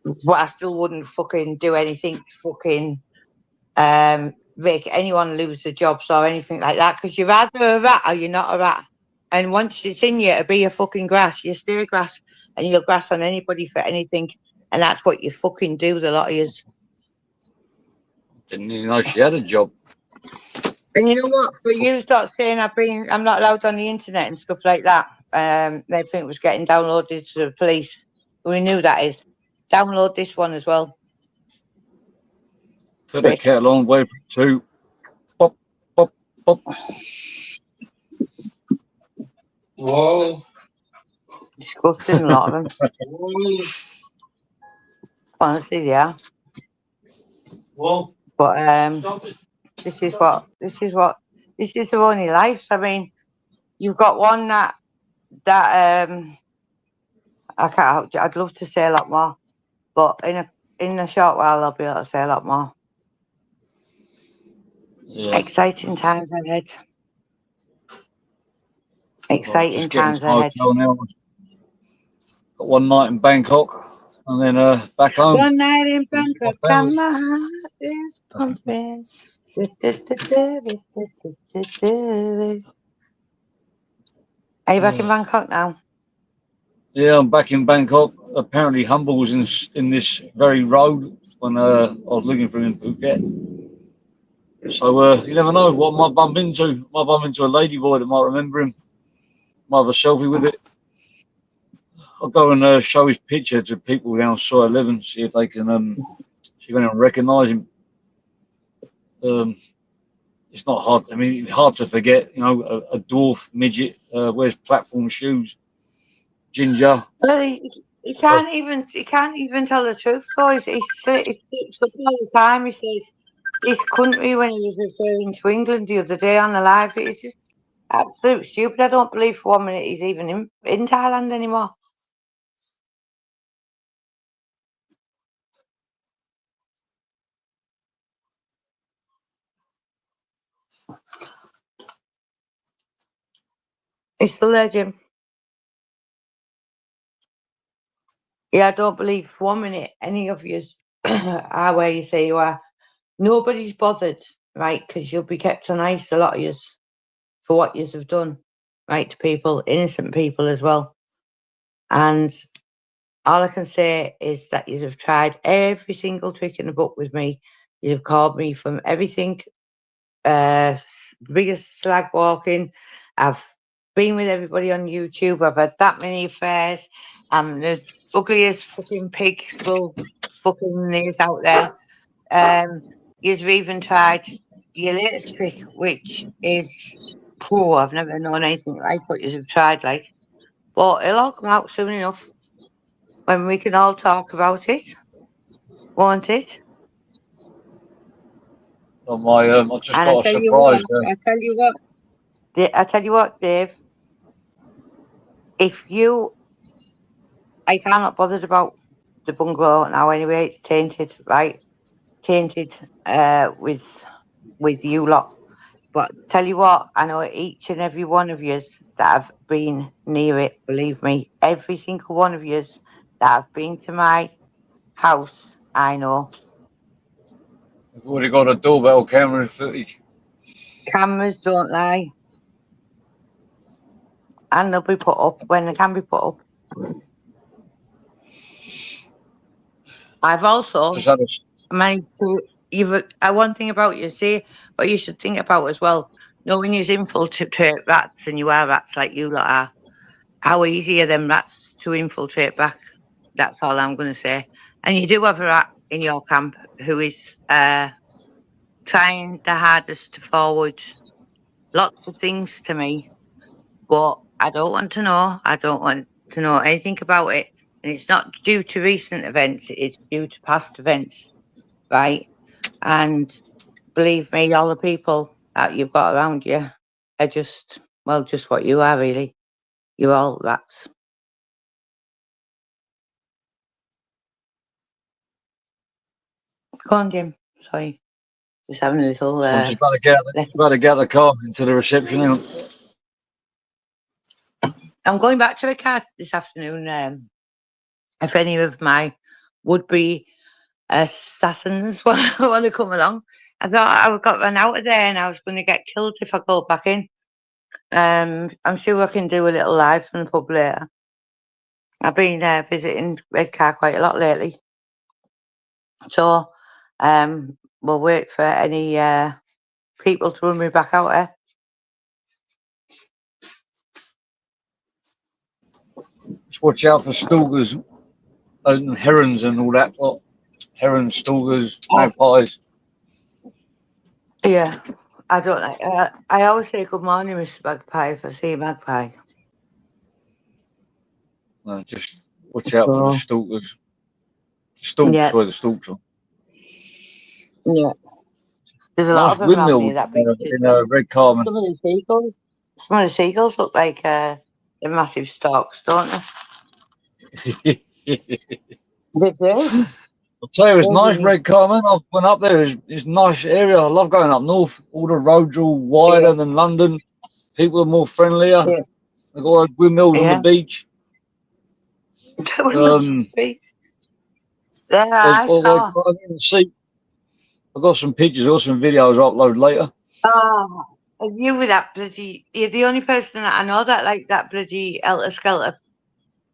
But I still wouldn't fucking do anything to fucking make anyone lose their jobs or anything like that, because you're either a rat or you're not a rat. And once it's in you to be a fucking grass, you stay a grass and you'll grass on anybody for anything. And that's what you fucking do, the lot of yous. Didn't even know she had a job. And you know what? But you start saying I'm not allowed on the internet and stuff like that. They think it was getting downloaded to the police. We knew that is. Download this one as well. Put the kettle on, wait for it to pop, pop, pop. Whoa. Disgusting, a lot of them. Whoa. Honestly, yeah. Whoa. But Stop it. this is their only lives. I mean, you've got one that I can't. I'd love to say a lot more, but in a short while I'll be able to say a lot more. Yeah. Exciting times ahead. Exciting Just getting times to my ahead. hotel now. Got one night in Bangkok and then back home. One night in Bangkok, and my heart is pumping. Are you back in Bangkok now? Yeah, I'm back in Bangkok. Apparently, Humble was in this very road when I was looking for him in Phuket. So you never know what I might bump into. Might bump into a lady boy that might remember him. Might have a selfie with it. I'll go and show his picture to people down Side 11, see if they can see if anyone recognise him. It's not hard. I mean, it's hard to forget. You know, a dwarf midget wears platform shoes, ginger. Well, he can't even tell the truth, boys. He slips up all the time. He says this country when he was referring to England the other day on the live. It's just absolute stupid. I don't believe for 1 minute he's even in Thailand anymore. He's still there, Jim. Yeah, I don't believe for 1 minute any of you are where you say you are. Nobody's bothered, right? Because you'll be kept on ice, a lot of yous, for what yous have done, right, to people, innocent people as well. And all I can say is that you have tried every single trick in the book with me. You have called me from everything, biggest slag walking. I've been with everybody on YouTube. I've had that many affairs. I'm the ugliest fucking pig skull fucking nails out there. You've even tried your latest trick, which is poor. I've never known anything like what you've tried, like. But it'll all come out soon enough when we can all talk about it, won't it? On my, I just And I got a tell you what, surprise. I tell you what, Dave. If you, I cannot bothered about the bungalow now. Anyway, it's tainted, right? Tainted, with you lot. But tell you what, I know each and every one of yous that have been near it. Believe me, every single one of yous that have been to my house, I know. We've already got a doorbell camera footage. Cameras don't lie, and they'll be put up when they can be put up. I've also Just had a managed to. One thing about you, see, what you should think about as well. Knowing you infiltrate rats, and you are rats like you lot are. How easy are them rats to infiltrate back? That's all I'm going to say. And you do have a rat in your camp who is trying the hardest to forward lots of things to me, but I don't want to know. I don't want to know anything about it. And it's not due to recent events, it's due to past events, right? And believe me, all the people that you've got around you are just, well, just what you are, really. You're all rats. Go on, Jim. Sorry. Just having a little. I'm just about to get the car into the reception. Hang on. I'm going back to the car this afternoon. If any of my would-be assassins want to come along, I thought I got run out of there and I was going to get killed if I go back in. I'm sure I can do a little live from the pub later. I've been visiting Redcar quite a lot lately, so we'll wait for any people to run me back out there. Just watch out for stalkers and herons and all that lot. Herons, stalkers, magpies. Yeah, I don't like. I always say good morning, Mr. Magpie, if I see a magpie. No, just watch out for the So, stalkers. Stalks, yeah, where the stalks are. yeah. There's a lot Nice of them around windmill here that big. in Red Carmen. Some of the seagulls look like they're massive stalks, don't they? They do. I'll tell you, it's They're nice, really, Red Carmen. I've been up there. It's a nice area. I love going up north. All the roads are all yeah, wider than London. People are more friendlier. yeah, They've got windmills on the yeah. beach. Um, Yeah, I saw. I didn't see. I've got some pictures or some videos I'll upload later. Oh, and you with that bloody. You're the only person that I know that like that bloody Elter Skelter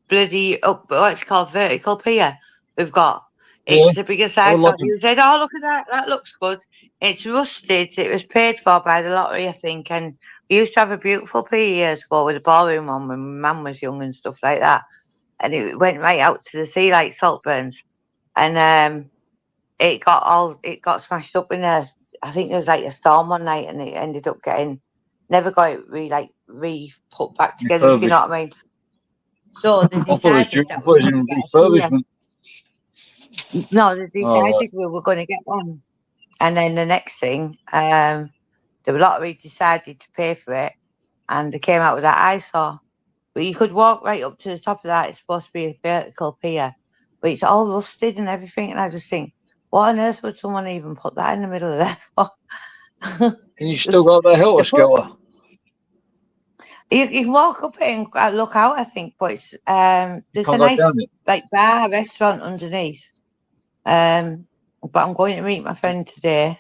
bloody up what's it called vertical pier we've got. Yeah. It's the biggest I I would saw. like to. You said, "Oh, look at that! That looks good." It's rusted. It was paid for by the lottery, I think. And we used to have a beautiful PE years ago with a ballroom on when my mum was young and stuff like that. And it went right out to the sea like Saltburns. And it got smashed up in a. I think there was like a storm one night, and it ended up getting never got it re put back together. If you know Refurbished. what I mean. So they I thought it was decided due. I that thought we it was would in get a pier. refurbishment. No, they Oh, right. decided we were going to get one. And then the next thing, the lottery decided to pay for it, and they came out with that eyesore. But you could walk right up to the top of that. It's supposed to be a vertical pier, but it's all rusted and everything. And I just think, what on earth would someone even put that in the middle of there for? And you still Just- got the helter they put, skelter. you can walk up it and look out, I think, but it's You there's a can't go nice down it. like bar restaurant underneath. But I'm going to meet my friend today.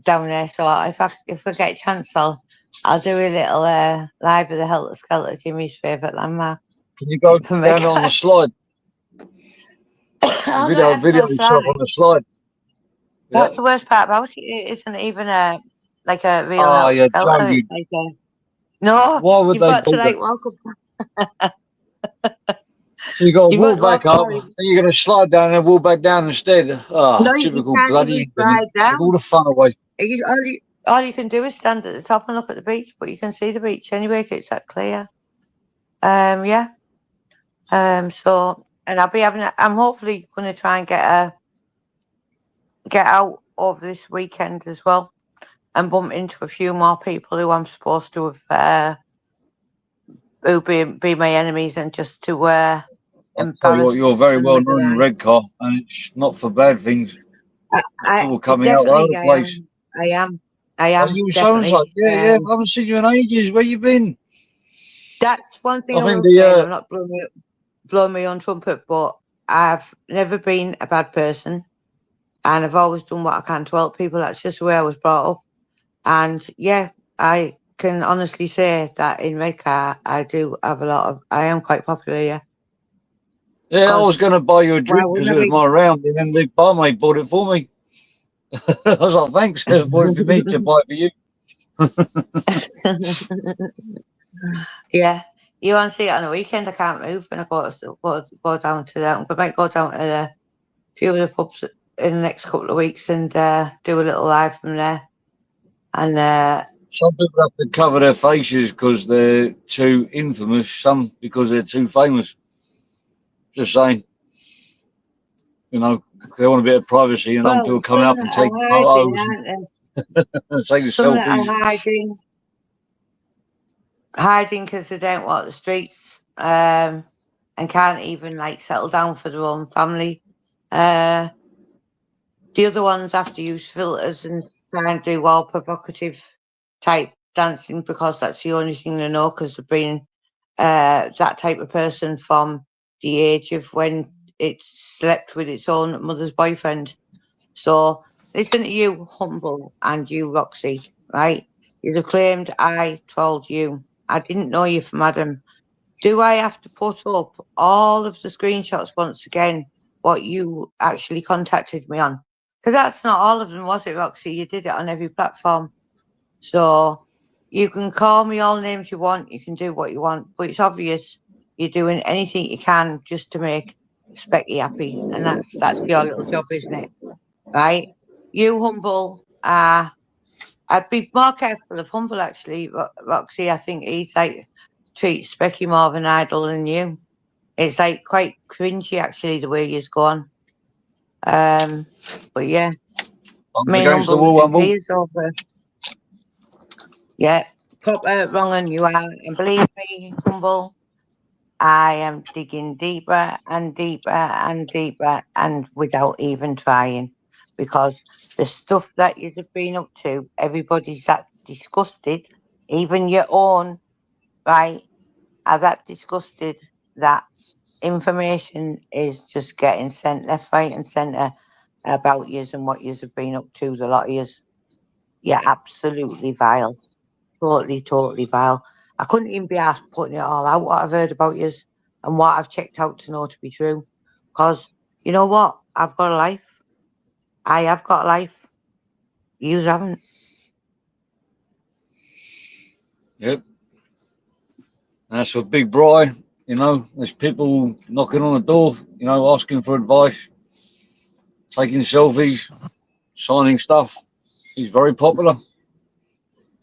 Down there. So if I get a chance, I'll do a little live of the Helter Skelter, Jimmy's favourite landmark Can you go for me. down it on the slide? I'm not Video after a yourself slide. on the slide. Yeah. That's the worst part about it. It isn't even a like a real Oh, Helter you're Skelter. It's joking. like a no. Why would You've they got to do that? like walk up. So you got to You've got walk to walk back up, sorry. and you're going to slide down and walk back down instead. Ah, No, you typical can't even bloody implement. slide down. Take all the fun away. All you can do is stand at the top and look at the beach, but you can see the beach anyway 'cause it's that clear. Yeah. So, and I'll be having. I'm hopefully going to try and get out over this weekend as well, and bump into a few more people who I'm supposed to have, who be my enemies, and just to I'll tell you what, you're embarrass very them well with the known in lie. Red Car, and it's not for bad things. People coming out all over Definitely the I place. am. I am. I Oh, am you so and so. definitely. Yeah, yeah. I haven't seen you in ages. Where you been? That's one thing I I think will the say, and I'm not blowing my own trumpet, but I've never been a bad person, and I've always done what I can to help people. That's just the way I was brought up. And yeah, I can honestly say that in Redcar, I do have a lot of. I am quite popular, yeah. yeah. I was Because going to buy you a why drink because wouldn't it was my round, and then the barmaid bought it for me. I was like, thanks. I bought it for me to buy it for you. I be? Yeah, you want to see it on the weekend? I can't move when I go down to that. I might go down to a few of the pubs in the next couple of weeks and do a little live from there. And Some people have to cover their faces because they're too infamous. Some because they're too famous. Just saying, you know, 'cause they want a bit of privacy, and well, people coming some up that and are taking hiding, photos aren't they? and taking Some that selfies. are hiding because they don't want the streets, and can't even like settle down for their own family. Uh, the other ones have to use filters and try and do all provocative type dancing because that's the only thing they know because they've been that type of person from the age of when it slept with its own mother's boyfriend. So listen to you, Humble, and you, Roxy, right? You claimed I told you. I didn't know you from Adam. Do I have to put up all of the screenshots once again, what you actually contacted me on? Because that's not all of them, was it, Roxy? You did it on every platform. So you can call me all names you want, you can do what you want, but it's obvious you're doing anything you can just to make Specky happy. And that's your little job, isn't it? Right? You, Humble, I'd be more careful of Humble actually, Roxy. I think he's like treats Specky more of an idol than you. It's like quite cringy actually the way he's gone. But yeah, I'm me and against the Humble wall. in I'm all. tears over. Yeah, proper wrong and you are. And believe me, Humble, I am digging deeper and deeper and deeper and without even trying. Because the stuff that you've been up to, everybody's that disgusted, even your own, right, are that disgusted that information is just getting sent left, right, and centre about yous and what yous have been up to, the lot of yous. You're absolutely vile. Totally, totally vile. I couldn't even be asked putting it all out, what I've heard about yous and what I've checked out to know to be true. Because you know what? I've got a life. I have got a life. You haven't. Yep. That's for Big Bri. You know, there's people knocking on the door, you know, asking for advice, taking selfies, signing stuff. He's very popular.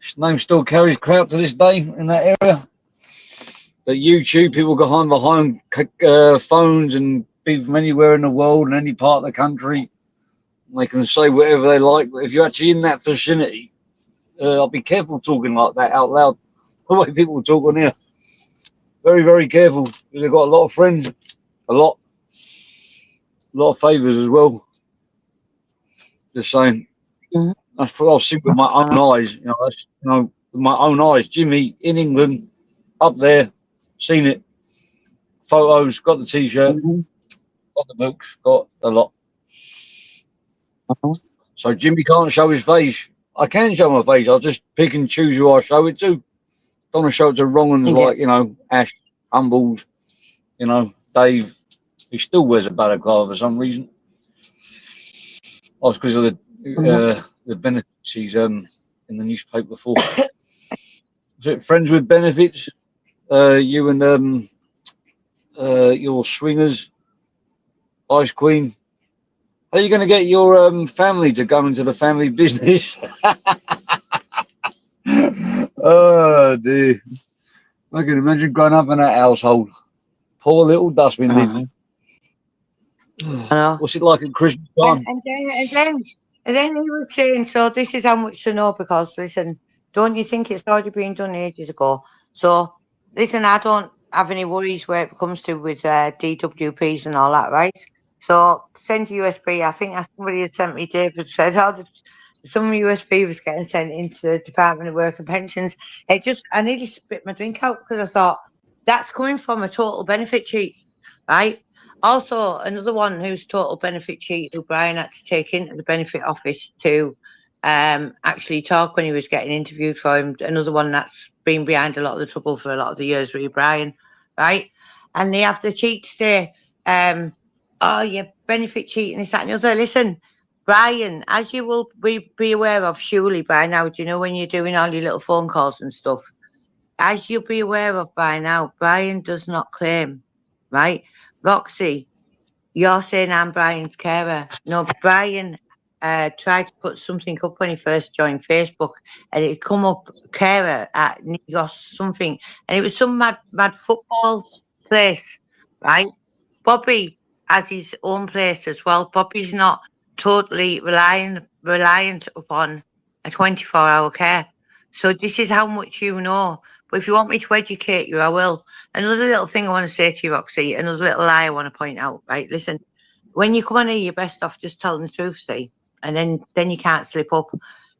His name still carries clout to this day in that area. But YouTube, people go behind phones and be from anywhere in the world and any part of the country. They can say whatever they like. But if you're actually in that vicinity, I'll be careful talking like that out loud. The way people talk on here. Very, very careful. They've got a lot of friends, a lot of favours as well. Just saying. Mhm. That's what I've seen with my own eyes. You know, that's, you know, with my own eyes. Jimmy in England, up there, seen it. Photos, got the T-shirt, Mhm. got the books, got a lot. Mhm. So Jimmy can't show his face. I can show my face. I'll just pick and choose who I show it to. Don't want to show it to wrong ones Yeah. like, you know, Ash, Humbles, you know, Dave. He still wears a balaclava for some reason. Oh, it's because of the benefits he's in the newspaper for. Is it Friends with Benefits? You and your swingers, Ice Queen. How are you going to get your family to go into the family business? Oh dear! I can imagine growing up in that household. Poor little dustbin lid. Mhm. I know. What's it like at Christmas And, time? and then and then and then he was saying, so this is how much to know because listen, don't you think it's already been done ages ago? So listen, I don't have any worries where it comes to with DWPs and all that, right? So send USB. I think somebody had sent me. David said, "Oh, some USB was getting sent into the Department of Work and Pensions." I nearly spit my drink out because I thought that's coming from a total benefit sheet, right? Also, another one whose total benefit sheet who Brian had to take into the benefit office to actually talk when he was getting interviewed for him. Another one that's been behind a lot of the trouble for a lot of the years, really, Brian, right? And they have the cheat to say, oh, your benefit sheet and this, that, and the other. Listen, Brian, as you will be aware of surely by now, do you know when you're doing all your little phone calls and stuff? As you'll be aware of by now, Brian does not claim, right? Roxy, you're saying I'm Brian's carer. No, Brian tried to put something up when he first joined Facebook, and it come up carer at Negos something, and it was some mad football place, right? Bobby has his own place as well. Bobby's not totally reliant upon a 24-hour care. So this is how much you know. But if you want me to educate you, I will. Another little thing I want to say to you, Roxy, another little lie I want to point out, right? Listen, when you come on here, you're best off just telling the truth, see? And then you can't slip up.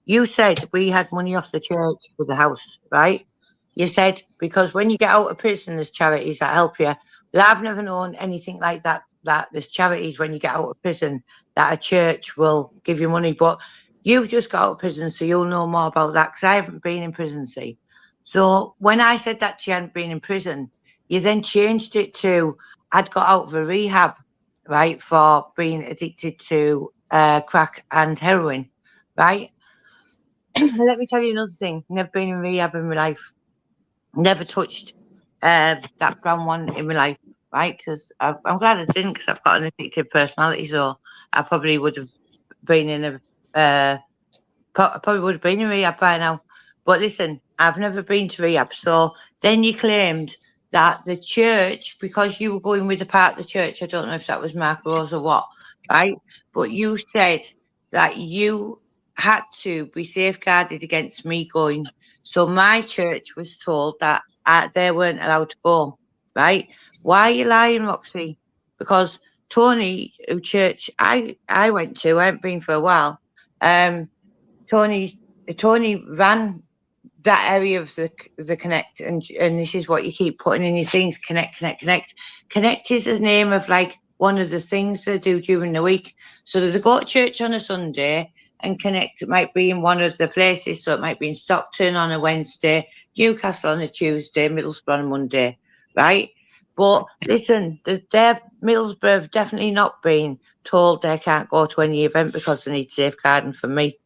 You said we had money off the church for the house, right? You said because when you get out of prison, there's charities that help you. Well, I've never known anything like that. That there's charities when you get out of prison that a church will give you money, but you've just got out of prison, so you'll know more about that because I haven't been in prison, see. So when I said that you hadn't been in prison, you then changed it to I'd got out of a rehab, right, for being addicted to crack and heroin, right? Let me tell you another thing. Never been in rehab in my life. Never touched that brown one in my life, right? Because I'm glad I didn't, because I've got an addictive personality, so I probably would have been in a probably would have been in rehab by now. But listen, I've never been to rehab. So then you claimed that the church, because you were going with a part of the church, I don't know if that was Mark Rose or what, right? But you said that you had to be safeguarded against me going. So my church was told that they weren't allowed to go, right? Why are you lying, Roxy? Because Tony, who church I went to, I haven't been for a while. Tony Tony ran that area of the connect, and this is what you keep putting in your things: connect, connect, connect. Connect is the name of like one of the things they do during the week. So they go to church on a Sunday, and connect it might be in one of the places. So it might be in Stockton on a Wednesday, Newcastle on a Tuesday, Middlesbrough on a Monday, right? But listen, Middlesbrough have definitely not been told they can't go to any event because they need safeguarding from me,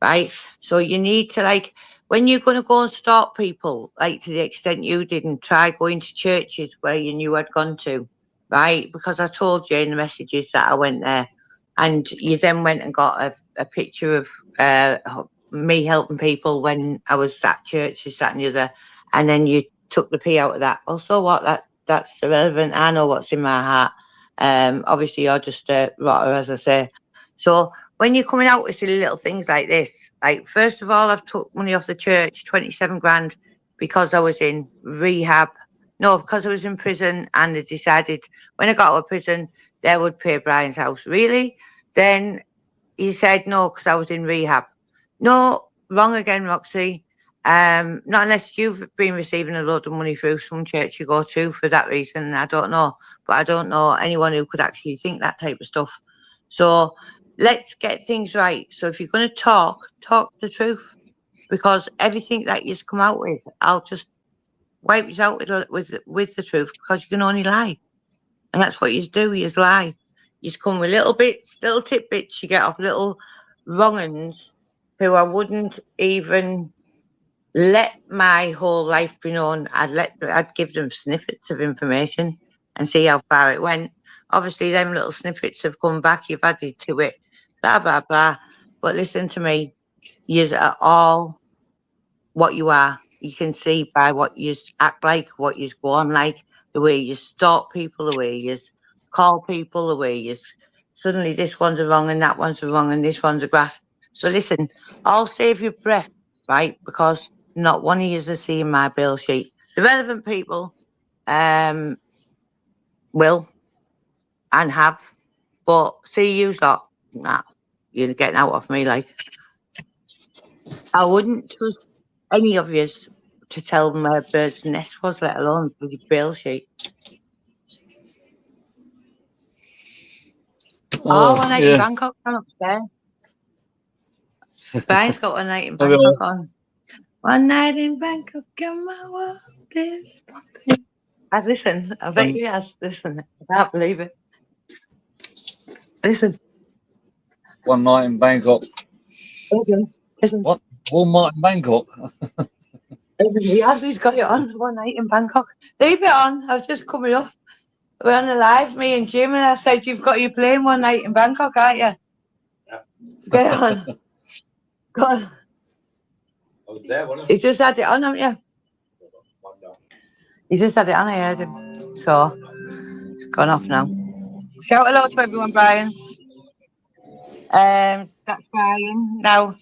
right? So you need to, like, when you're going to go and stop people, like to the extent you didn't, try going to churches where you knew I'd gone to, right? Because I told you in the messages that I went there, and you then went and got a picture of me helping people when I was at church, this, that, and the other, and then you took the P out of that. Well, so what? That's irrelevant. I know what's in my heart. Obviously, you're just a rotter, as I say. So when you're coming out with silly little things like this, like, first of all, I've took money off the church, 27 grand, because I was in rehab. No, because I was in prison, and they decided when I got out of prison, they would pay Brian's house. Really? Then he said no, because I was in rehab. No, wrong again, Roxy. Not unless you've been receiving a load of money through some church you go to for that reason. I don't know. But I don't know anyone who could actually think that type of stuff. So let's get things right. So if you're going to talk the truth. Because everything that you've come out with, I'll just wipe you out with the truth, because you can only lie. And that's what you do, you lie. You come with little bits, little tidbits, you get off little wrong-uns who I wouldn't even let my whole life be known. I'd give them snippets of information and see how far it went. Obviously, them little snippets have come back, you've added to it, blah, blah, blah. But listen to me, you are all what you are. You can see by what you act like, what you go on like, the way you stalk people, the way you call people, the way you suddenly this one's a wrong and that one's a wrong and this one's a grass. So listen, I'll save your breath, right? Because not one of you is seeing my bill sheet. The relevant people will and have, but see you lot, nah, you're getting out of me. Like, I wouldn't trust any of you to tell them where a bird's nest was, let alone the bill sheet. One night in Bangkok on upstairs. Brian's got one night in Bangkok on. One night in Bangkok, and my world is walking. Listen, I bet you has. Listen, I can't believe it. Listen. One night in Bangkok. Listen. What? One night in Bangkok? He's got it on. One night in Bangkok. Leave it on. I was just coming up. We're on the live, me and Jim, and I said, you've got your plane one night in Bangkok, aren't you? Yeah. Get on. Go on. I was there, wasn't I? You just had it on, haven't you? You just had it on, I heard him. So, it's gone off now. Shout hello to everyone, Brian. That's Brian. Now,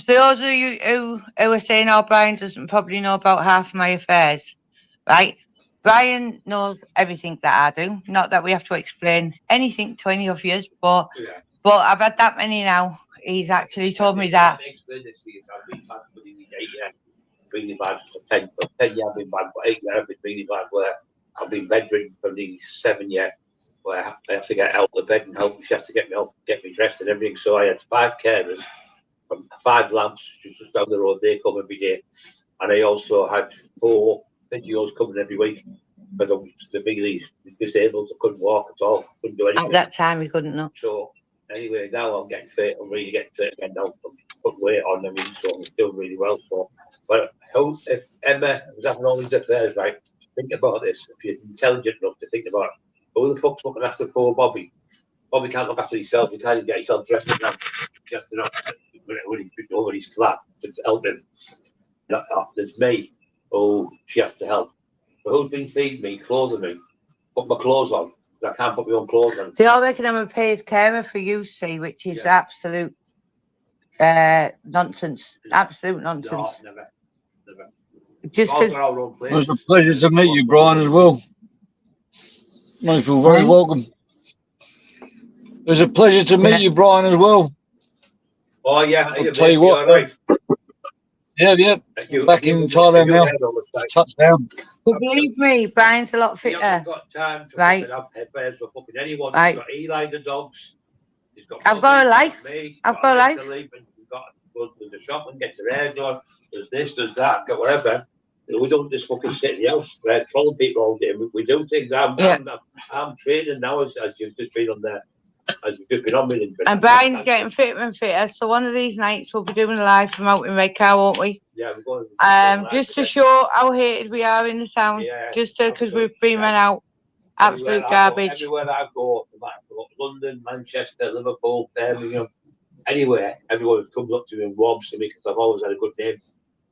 for those of you who are saying, oh, Brian doesn't probably know about half of my affairs, right? Brian knows everything that I do. Not that we have to explain anything to any of you, but I've had that many now. He's actually told me that. Really bad for 10 years. I've been bad for 8 years. I've been really bad where I've been bedridden for nearly 7 years. Where I have to get out of the bed and help. She has to get me up, get me dressed and everything. So I had 5 carers from 5 lamps just down the road. They come every day, and I also had 4 physios coming every week. But I was severely disabled. I couldn't walk at all. Couldn't do anything. At that time, you couldn't know. So anyway, now I'm getting fit. I'm really getting fit again now. I'm putting weight on. I mean, so I'm doing really well. So, but if Emma was having all these affairs, right? Think about this. If you're intelligent enough to think about it, who the fuck's looking after poor Bobby? Bobby can't look after himself. He can't even get himself dressed up now. He has to know when he's over his flat to help him. There's me. Oh, she has to help. But who's been feeding me, clothing me, put my clothes on? I can't put my own clothes on. See, I reckon I'm a paid carer for you, see, which is absolute nonsense. Absolute nonsense. No, never. Just because it was a pleasure to meet you, Brian, as well. I feel very welcome. It was a pleasure to meet you, Brian, as well. Oh, yeah. I'll tell you what. Right. Yeah. Back in Thailand now. Touchdown. But believe me, Brian's a lot fitter. He hasn't got time to right. Have affairs for fucking anyone. Right. He's got Eli the dogs. I've got a life. I've got a life. He's got to go to the shop and get your hair done. There's this, there's that, got whatever. We don't just fucking sit in the house, trolling people all day. We do things. I'm training now, as you've just been on there. As you've just been on me. And Brian's getting fitter and fitter. So one of these nights we'll be doing a live from out in Redcar, won't we? Yeah, we're going. Just to show how hated we are in the town. Yeah, just because we've been run out. Absolute garbage. Everywhere I go, no matter what, London, Manchester, Liverpool, Birmingham, anywhere, everyone comes up to me and warms to me because I've always had a good name.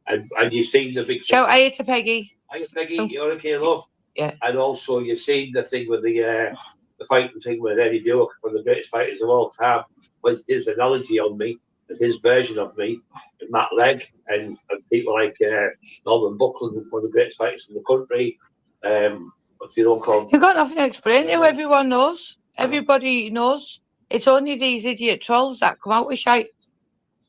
And you've seen the big shout out to Peggy. Hiya, Peggy, you're okay, love? Yeah. And also you've seen the thing with the fighting thing with Eddie Duke, one of the greatest fighters of all time, was his analogy on me, his version of me, and Matt Legg, and people like Norman Buckland, one of the greatest fighters in the country. What's the other called? You've got nothing to explain to. Everyone knows. Everybody knows. It's only these idiot trolls that come out with shite.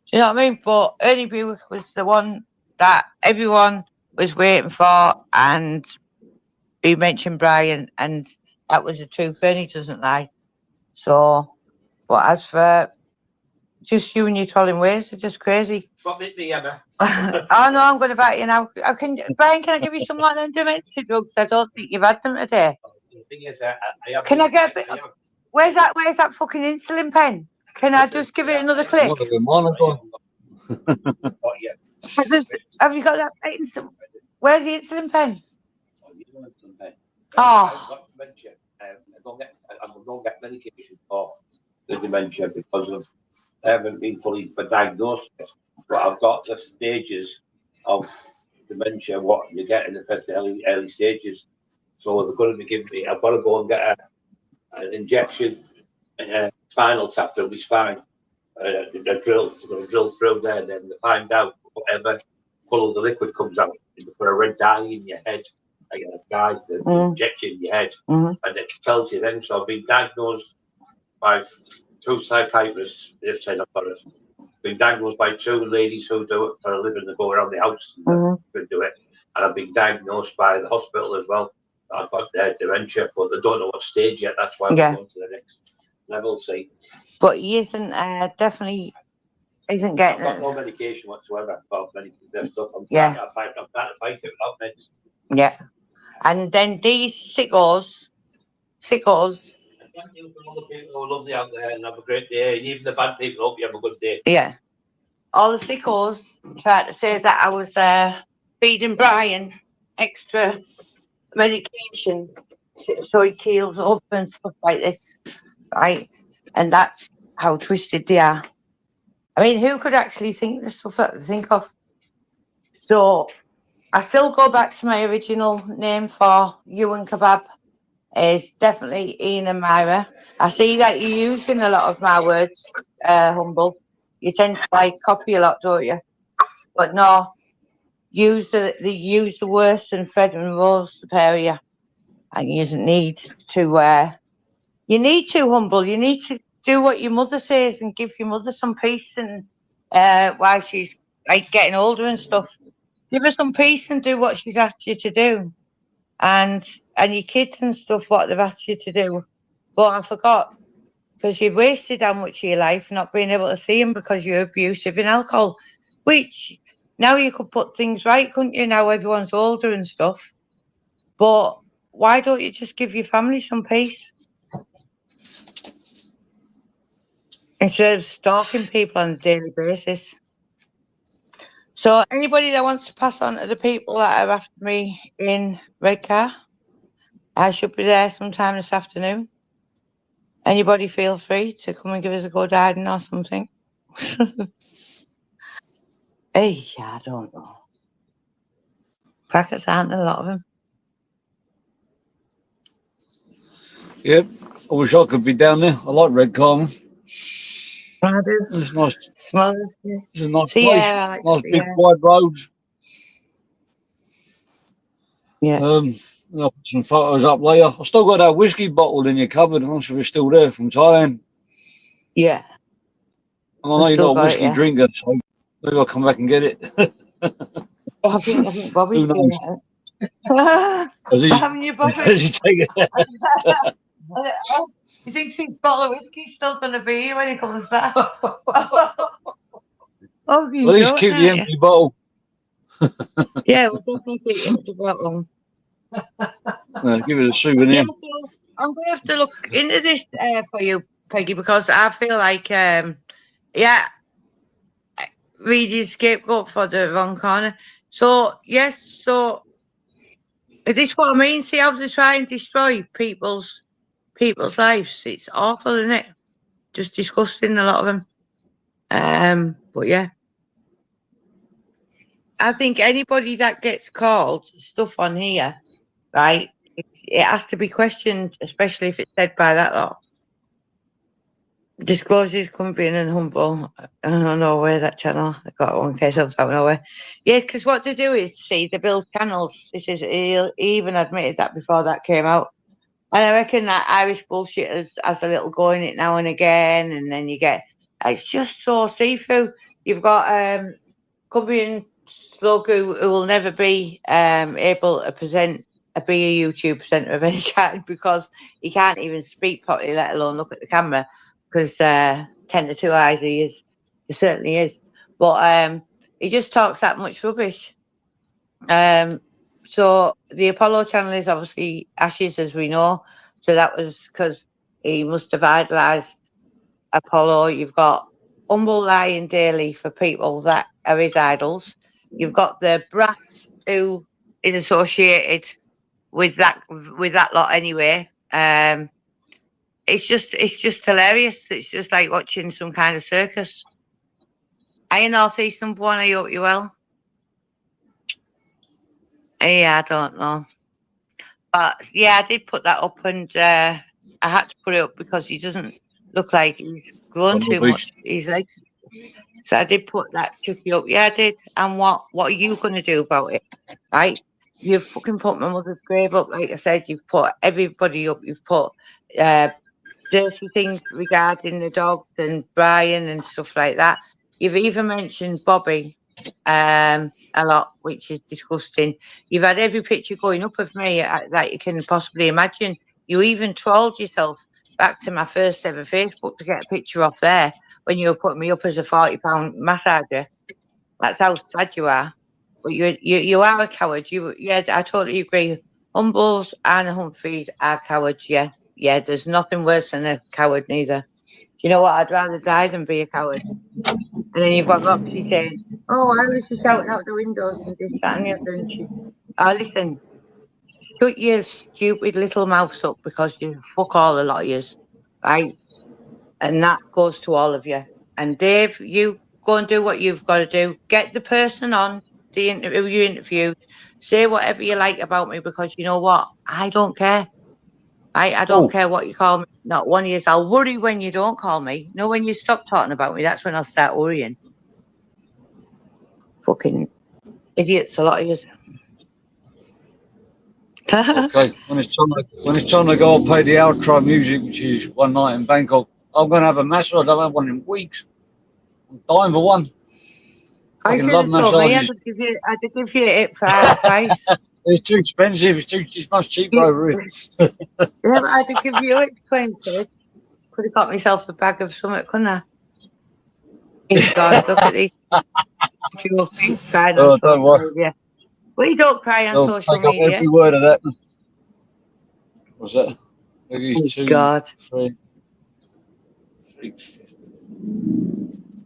Do you know what I mean? But Ernie Buick was the one that everyone was waiting for, and he mentioned Brian, and that was the truth. Ernie doesn't lie. So, but as for just you and your trolling ways, they're just crazy. Stop it, Emma. Oh no, I'm going to bite you now. Brian, can I give you some of them dementia drugs? I don't think you've had them today. The thing is, Can I get a bit? Where's that fucking insulin pen? Can I just give it another click? Have you got that? Where's the insulin pen? Oh. I don't get medication for the dementia because I haven't been fully diagnosed yet. But I've got the stages of dementia, what you get in the first early stages. So they're going to be giving me, I've got to go and get an injection, spinal tap through my spine, a drill. We're going to drill through there, and then they find out whatever colour the liquid comes out. They put a red dye in your head, like a guy, the injection in your head, and it tells you then. So I've been diagnosed by 2 psychiatrists. They've said I've got it. Been diagnosed by 2 ladies who do it for a living. They go around the house and do it. And I've been diagnosed by the hospital as well. I've got dementia, but they don't know what stage yet. That's why we're going to the next level. See, but he isn't definitely isn't getting. I've got no medication whatsoever. About medical stuff. I'm trying to fight it without meds. Yeah, and then these sickos. Thank you for all the people who are lovely out there and have a great day. And even the bad people, hope you have a good day. Yeah. All the sickos tried to say that I was feeding Brian extra medication so he heals up and stuff like this, right? And that's how twisted they are. I mean, who could actually think the stuff that they think of? So I still go back to my original name for you and Kebab. Is definitely Ian and Myra. I see that you're using a lot of my words, Humble. You tend to copy a lot, don't you? But no, use the worse than Fred and Rose Superior. And you doesn't need to you need to, Humble. You need to do what your mother says and give your mother some peace and while she's getting older and stuff. Give her some peace and do what she's asked you to do. And your kids and stuff, what they've asked you to do. But I forgot, because you've wasted how much of your life not being able to see them because you're abusive in alcohol, which now you could put things right, couldn't you? Now everyone's older and stuff. But why don't you just give your family some peace? Instead of stalking people on a daily basis. So anybody that wants to pass on to the people that are after me in Redcar, I should be there sometime this afternoon. Anybody feel free to come and give us a good hiding or something. Hey, I don't know. Crackers aren't a lot of them. Yep, I wish I could be down there. I like Redcar. I do. It's nice. Smell It's a nice place. Yeah, nice big wide roads. Yeah. I'll put some photos up later. I've still got that whiskey bottle in your cupboard. I'm not sure it's still there from Thailand. Yeah. And I know you're not a whiskey drinker, so maybe I'll come back and get it. I think Bobby's doing it. Haven't you, Bobby? Has he taken it? You think his bottle of whiskey's still going to be here when he comes back? At least keep the empty bottle. Yeah, we'll definitely take you to that one. Give it a Yeah, souvenir. so I'm going to have to look into this for you, Peggy, because I feel like, yeah, Reedy's scapegoat for the wrong corner. So, yes, so this is what I mean. See how they try and destroy people's lives. It's awful, isn't it? Just disgusting, a lot of them. But yeah, I think anybody that gets called stuff on here, right? It has to be questioned, especially if it's said by that lot. Disclosures come being and humble. I don't know where that channel. I got one case of out nowhere. Yeah, because what they do is see they build channels. This is he even admitted that before that came out. And I reckon that Irish bullshit has a little go in it now and again, and then you get it's just so see-through. You've got Cubby Slug who will never be able to be a YouTube presenter of any kind because he can't even speak properly, let alone look at the camera. Because 10 to 2 eyes he certainly is. But he just talks that much rubbish. So the Apollo channel is obviously Ashes, as we know. So that was because he must have idolised Apollo. You've got Humble Lying Daily for people that are his idols. You've got the Brat who is associated with that lot anyway. It's just hilarious. It's just like watching some kind of circus. Are you Northeast number one? I hope you well. Yeah, I don't know. But yeah, I did put that up, and I had to put it up because he doesn't look like he's grown too much. He's like, so I did put that Chuckie up. Yeah, I did. And what are you going to do about it? Right? You've fucking put my mother's grave up, like I said. You've put everybody up. You've put dirty things regarding the dogs and Brian and stuff like that. You've even mentioned Bobby a lot, which is disgusting. You've had every picture going up of me that you can possibly imagine. You even trolled yourself back to my first ever Facebook to get a picture off there when you were putting me up as a £40 massager. That's how sad you are. But you are a coward. Yeah, I totally agree. Humbles and Humphreys are cowards. Yeah, yeah. There's nothing worse than a coward, neither. Do you know what? I'd rather die than be a coward. And then you've got Roxy saying, "Oh, I was just shouting out the windows and this, that, and the other." And listen, shut your stupid little mouths up because you fuck all a lot of yous, right? And that goes to all of you. And Dave, you go and do what you've got to do. Get the person on the interview you interviewed. Say whatever you like about me because you know what? I don't care. I don't care what you call me. Not one of you. I'll worry when you don't call me. No, when you stop talking about me, that's when I'll start worrying. Fucking idiots, a lot of you. Okay, when it's time to go, I'll play the outro music, which is One Night in Bangkok. I'm gonna have a massage. I don't have one in weeks. I'm dying for one. I Fucking should love have told me. massages. I'd give you it for half price. It's too expensive. It's much cheaper Yeah, over here. yeah, but I'd give you it 20 quid. Could have got myself a bag of something, couldn't I? Oh God, look at these. Your feet crying on Oh, social don't worry. media. We don't cry on They'll social take up media. every word of that. What's that? Maybe Oh 2, God. 3.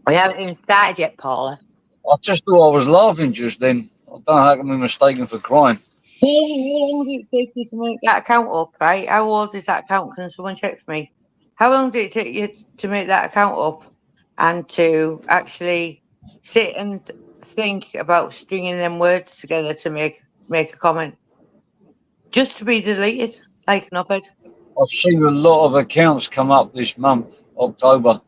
We haven't even started yet, Paula. I just thought I was laughing just then. I don't know how I can be mistaken for crying. How long did it take you to make that account up, right? How old is that account? Can someone check for me? How long did it take you to make that account up and to actually sit and think about stringing them words together to make a comment? Just to be deleted, like an op-ed. I've seen a lot of accounts come up this month, October,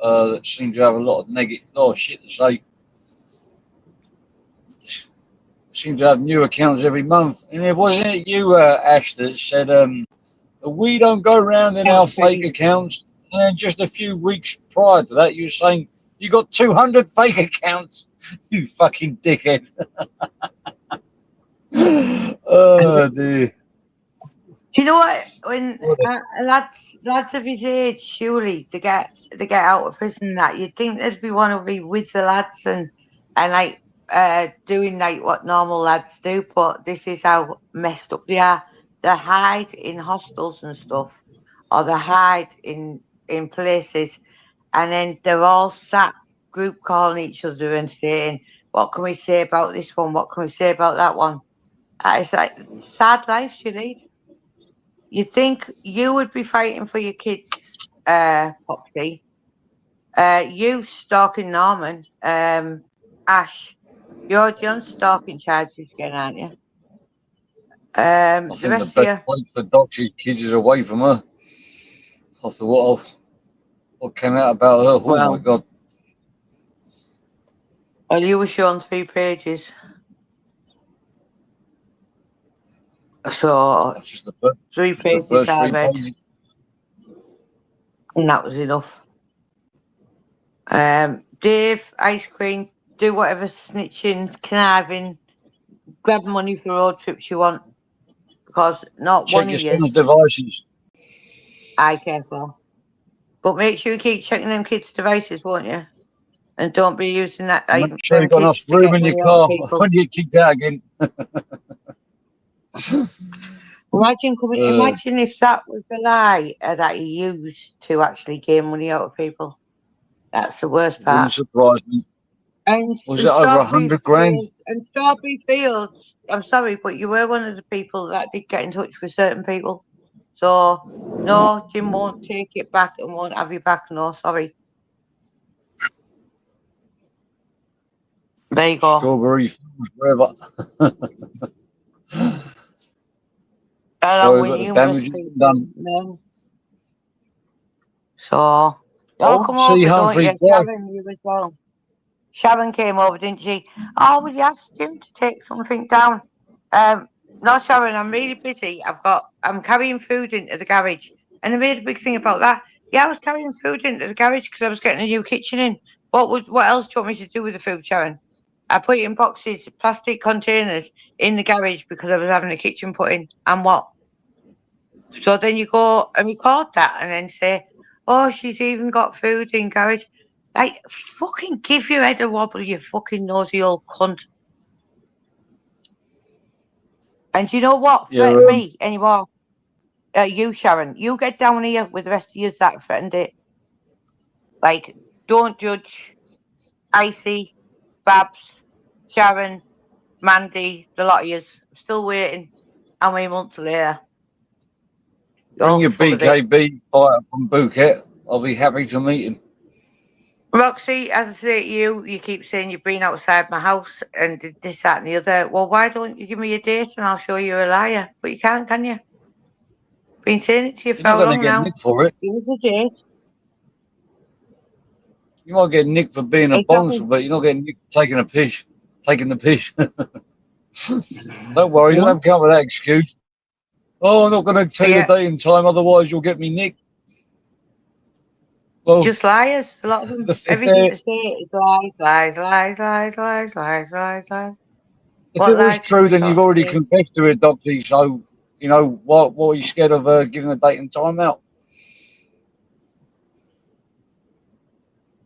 that seem to have a lot of shit to say. Seem to have new accounts every month. And it wasn't it you, Ash, that said we don't go around in our fake accounts. And just a few weeks prior to that, you were saying you got 200 fake accounts. You fucking dickhead. Oh dear. Do you know what? When lads of his age, surely to get out of prison, that you'd think they'd be want to be with the lads and like doing like what normal lads do, but this is how messed up they are. They hide in hostels and stuff, or they hide in places, and then they're all sat group calling each other and saying, "What can we say about this one? What can we say about that one?" It's like sad life you lead. You think you would be fighting for your kids, Popsy? You stalking Norman, Ash. You're on stalking charges again, aren't you? I The think the rest of best you, place for Doxy's kids is away from her. After what came out about her, oh my well, God. you were shown 3 pages, so That's just the first, three just the pages first I three read, pages. and that was enough. Dave, ice cream, do whatever snitching, conniving, grab money for road trips you want, because not Check one your of son's yous devices. I care for. But make sure you keep checking them kids' devices, won't you? And don't be using that And make sure them you've got enough kids to room get in your money out of car people. when you get kicked out again. Uh, Imagine if that was a lie that he used to actually gain money out of people. That's the worst part. wouldn't surprise me. And, Was and it over Strawberry 100 grand? Fields, and Strawberry Fields. I'm sorry, but you were one of the people that did get in touch with certain people. So no, Jim won't take it back and won't have you back. No, sorry. There you go. Strawberry fields forever. Along Sorry, with but the numerous damage has been people. done. No. So I y'all want come to see over, don't you? Humphrey's wife. Sharon, you as well. Sharon came over, didn't she? Oh, we asked Jim to take something down. Um, no, Sharon, I'm really busy. I'm carrying food into the garage, and I made a big thing about that. Yeah, I was carrying food into the garage because I was getting a new kitchen in. What else do you want me to do with the food, Sharon? I put it in boxes, plastic containers in the garage because I was having a kitchen put in. And what? So then you go and record that and then say, "Oh, she's even got food in garage." Like, fucking give your head a wobble, you fucking nosy old cunt. And do you know what Yeah, threatened me anymore? You, Sharon. You get down here with the rest of you that threatened it. Like, don't judge. Icy, Babs, Sharon, Mandy, the lot of yous. Still waiting. How many months later? bring You're your full of it. BKB fighter from Bouquet. I'll be happy to meet him. Roxy, as I say to you, you keep saying you've been outside my house and did this, that, and the other. Well, why don't you give me a date and I'll show you a liar? But you can't, can you? Been saying it to you You're for not how going to long get now? nicked for it. Give us a date. You might get nicked for being a Exactly. bouncer, but you're not getting nicked for taking a piss. Taking the piss. Don't worry, you don't Yeah. have to come up with that excuse. Oh, I'm not going to tell you the Yeah. date and time, otherwise you'll get me nicked. Well, Just liars. A lot of them. Everything they say is lies, lies, lies, lies, lies, lies, lies, lies. if What it was lies can true, we then talk you've already about? confessed to it, Doxy. So, what are you scared of giving a date and time out?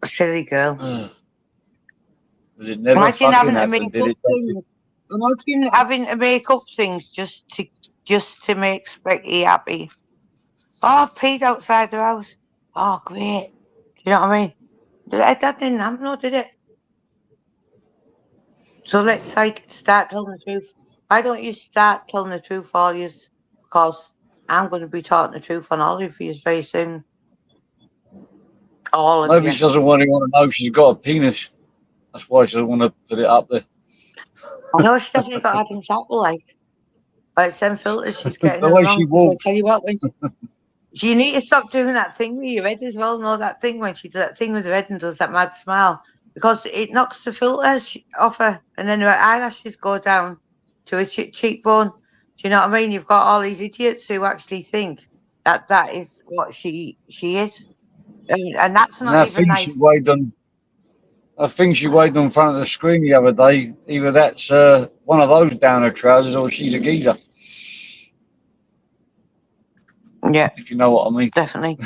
Silly girl. But it never Imagine fucking having to make happened, did up it, Doxy? things. Imagine having to make up things just to make Specky happy. Oh, I've peed outside the house. Oh, great. Do you know what I mean? That didn't happen, no, did it? So let's start telling the truth. Why don't you start telling the truth, all yous? Because I'm going to be talking the truth on all of you very soon. All of Maybe you. she doesn't really want to know she's got a penis. That's why she doesn't want to put it up there. I know she's definitely got Adam's apple, like some filters she's getting The them way she wrong. Because I walks. tell you what, you need to stop doing that thing with your head as well. No, that thing when she does that thing with her head and does that mad smile. Because it knocks the filter off her. And then her eyelashes go down to her cheekbone. Do you know what I mean? You've got all these idiots who actually think that is what she is. And that's And not that even thing she nice. waved on, I think she waved on front of the screen the other day. Either that's one of those down her trousers or she's a geezer, Yeah, if you know what I mean. definitely.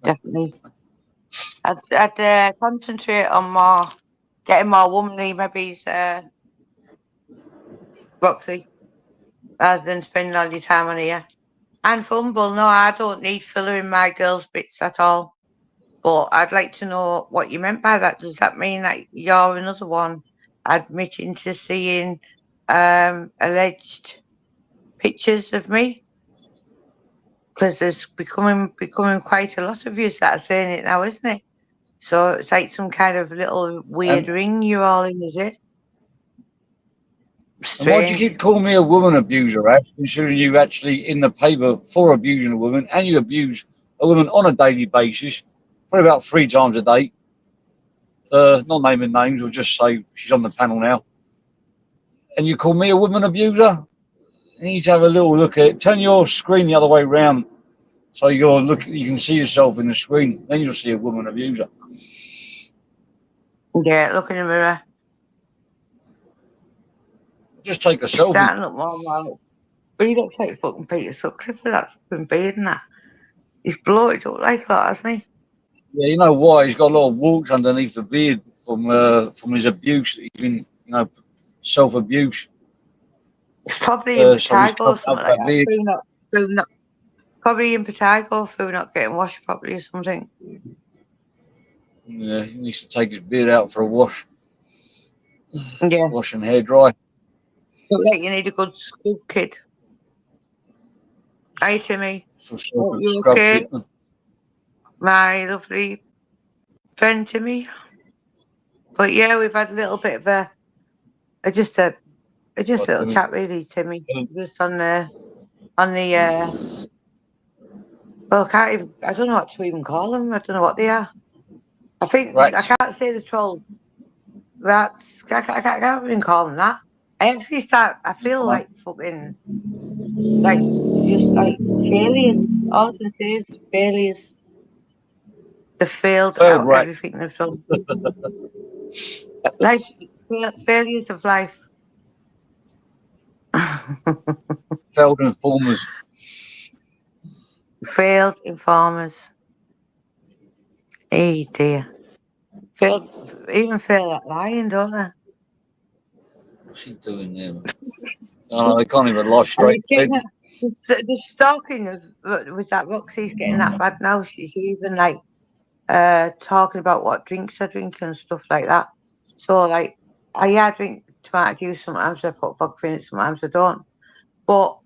Definitely. I'd concentrate on more getting more womanly, maybe is Roxy, rather than spending all your time on here. And fumble, no, I don't need filler in my girls' bits at all. But I'd like to know what you meant by that. Does that mean that you're another one admitting to seeing alleged pictures of me? Because there's becoming quite a lot of you that are saying it now, isn't it? So it's like some kind of little weird ring you're all in, is it? And why do you Strange. keep calling me a woman abuser, Ash, considering you actually in the paper for abusing a woman, and you abuse a woman on a daily basis, probably about 3 times a day. Not naming names, we'll just say she's on the panel now. And you call me a woman abuser? You need to have a little look at it. Turn your screen the other way round so you can see yourself in the screen. Then you'll see a woman abuser. Yeah, look in the mirror. Just take a It's selfie. starting to look more and more. But you don't take fucking Peter Sutcliffe for that fucking beard and that. He's bloated up like that, hasn't he? Yeah, you know why? He's got a lot of warts underneath the beard from his abuse. He's been, self-abuse. It's probably in So he's Patago or covered up something like that that. beard. Through not, probably in Patago through not getting washed properly or something. Yeah, he needs to take his beard out for a wash. Yeah. Wash and hair dry. Look like you need a good scrub kid. Hi, Timmy. So Hope you scrub okay? kitten. My lovely friend Timmy. But yeah, we've had a little bit of a little chat really, Timmy. Just on the well, I don't know what to even call them. I don't know what they are. I think Rats. I can't say the troll rats. I can't even call them that. I feel like fucking like just like failures. All I can say is failures. They failed Failed out rat. everything they've done. Like failures of life. Failed informers. Failed informers. Hey dear. Failed at lying, don't they? What's she doing there? Oh, they can't even lie And straight it's getting in bed. the stalking with that Roxy's getting that bad now. She's even like talking about what drinks I drink and stuff like that. So like I drink tomato juice, sometimes I put vodka in it, sometimes I don't. But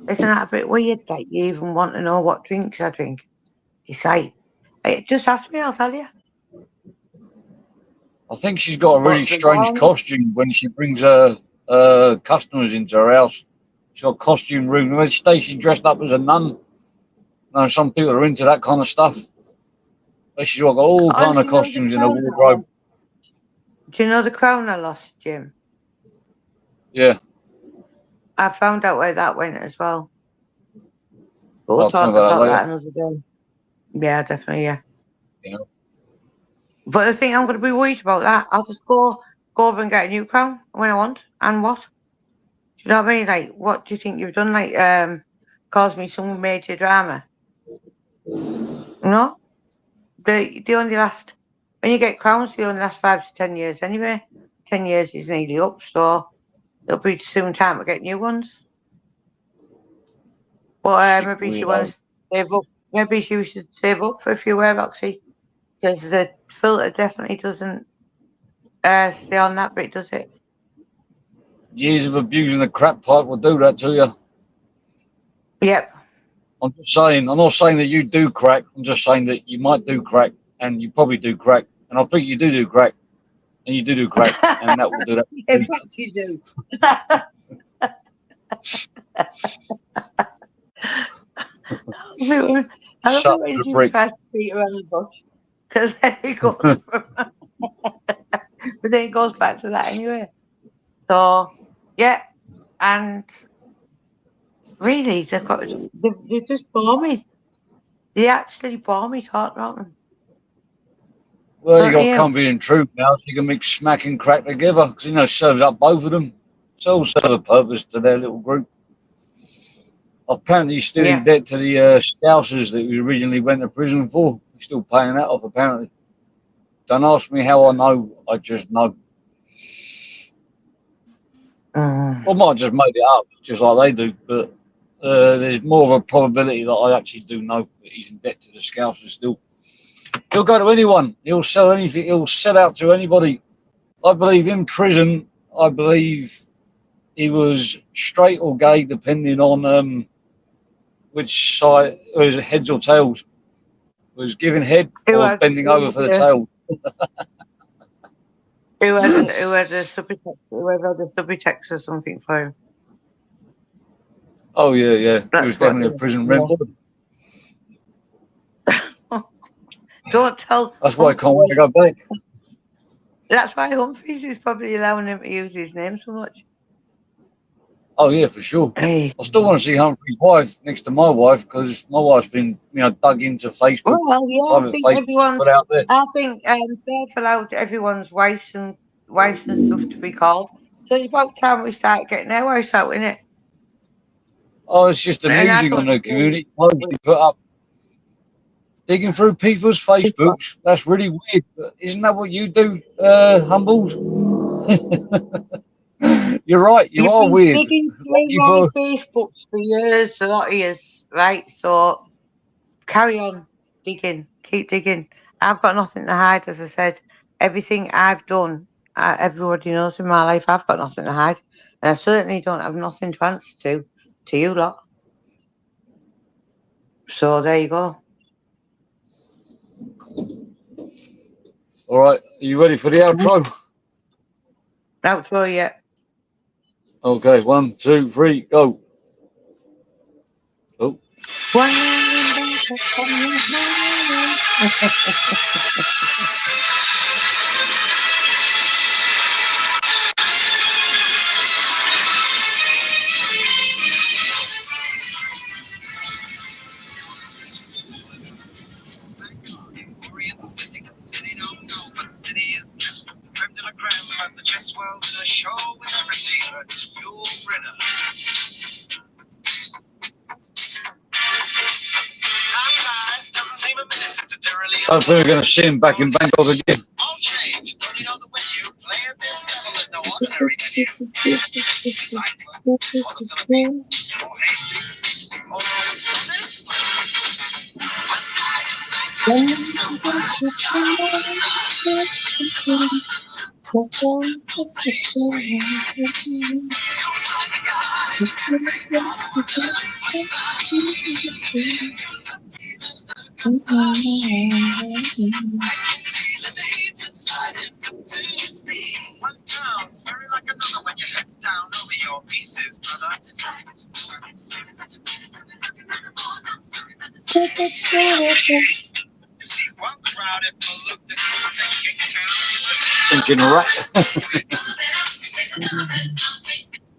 isn't that a bit weird that you even want to know what drinks I drink? It's like just ask me, I'll tell you. I think she's got a really But the strange one costume when she brings her customers into her house. She's got a costume room. When she stays, she dressed up as a nun. Now, some people are into that kind of stuff. But she's got all kind do of you know the costumes in her crown that I wardrobe. lost? Do you know the crown I lost, Jim? Yeah. I found out where that went as well. But I'll tell you I'll about that talk later. that another day. Yeah, definitely, yeah. You know. But I think I'm going to be worried about that. I'll just go over and get a new crown when I want. And what? Do you know what I mean? Like, what do you think you've done? Like, cause me some major drama? No? They only last, when you get crowns, they only last 5 to 10 years anyway. 10 years is nearly up, so it'll be soon time to get new ones. But Sick maybe she weirdo. wants to save up. Maybe she should save up for a few wear, Roxy. Because the filter definitely doesn't stay on that bit, does it? Years of abusing the crap pipe will do that to you. Yep. I'm just saying, I'm not saying that you do crack. I'm just saying that you might do crack, and you probably do crack. And I think you do crack, and you do crack, and that will do that. In fact, you do. I love Shut it when the Jim brick. tries to beat around the bush. Because then he goes from, but then it goes back to that anyway. So, yeah. And really, they just bore me. They actually bore me talking about them. Well, you Don't got you? company and truth now, so you can mix smack and crack together. Because, serves up both of them. It's all serve a purpose to their little group. Apparently, he's still in Yeah. debt to the Scousers that we originally went to prison for. He's still paying that off, apparently. Don't ask me how I know. I just know. I might just make it up, just like they do. But there's more of a probability that I actually do know that he's in debt to the Scousers still. He'll go to anyone. He'll sell anything. He'll sell out to anybody. I believe in prison. I believe he was straight or gay, depending on which side, was it heads or tails. Was giving head Who or had bending over for the tail. who had a subby text or something for him? Oh yeah, yeah. He That's was what. definitely a prison rent. Don't tell. That's why I can't wait to go back. That's why Humphreys is probably allowing him to use his name so much. Oh yeah, for sure. Hey. I still want to see Humphrey's wife next to my wife because my wife's been, dug into Facebook. Well, yeah, I Private think Facebook everyone's. put out there. I think they've allowed everyone's wives and stuff to be called. So it's about time we start getting our wives out, innit? Oh, it's just And I amusing on don't the community post you put up. Digging through people's Facebooks, that's really weird. But isn't that what you do, Humbles? You're right, you You've are been weird. digging Thank through you my for Facebooks for years, a lot of years, right? So carry on digging, keep digging. I've got nothing to hide, as I said. Everything I've done, everybody knows in my life, I've got nothing to hide. And I certainly don't have nothing to answer to you lot. So there you go. all right. Are you ready for the outro? Outro, yeah. Okay, 1, 2, 3, go. Oh. One man back up. The chess world in a show with everything. Yul Brynner. Time flies, doesn't seem a minute since it's early. Hopefully we're going to see him back in Bangkok again. All change. Don't you know that when you play at this level is no ordinary venue? It's Iceland, or the Philippines, or Haiti, or this place. One sounds very like another when you head down over your pieces, brother. You see one crowd if you looked at Thinking right.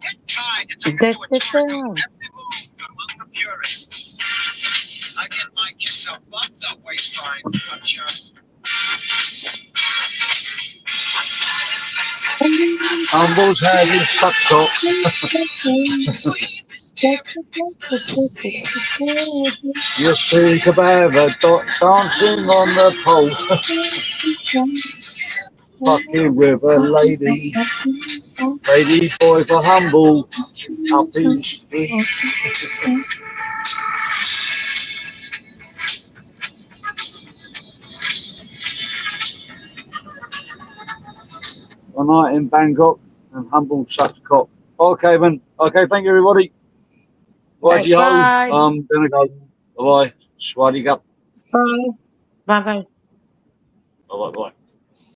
get tied to take it to a tourist every move among the purists. I get my kids above the waistline, sunshine. Humbles had his sucked up. You see Cabana dancing on the pole. Fucking with a lady. Lady boy for Humble. Happy. One night in Bangkok and Humble sucks cock. Okay, man. Okay, thank you, everybody. Righty ho. Bye. I'm gonna go. Bye bye. Swaddy up. Bye. Bye. Bye. Bye bye.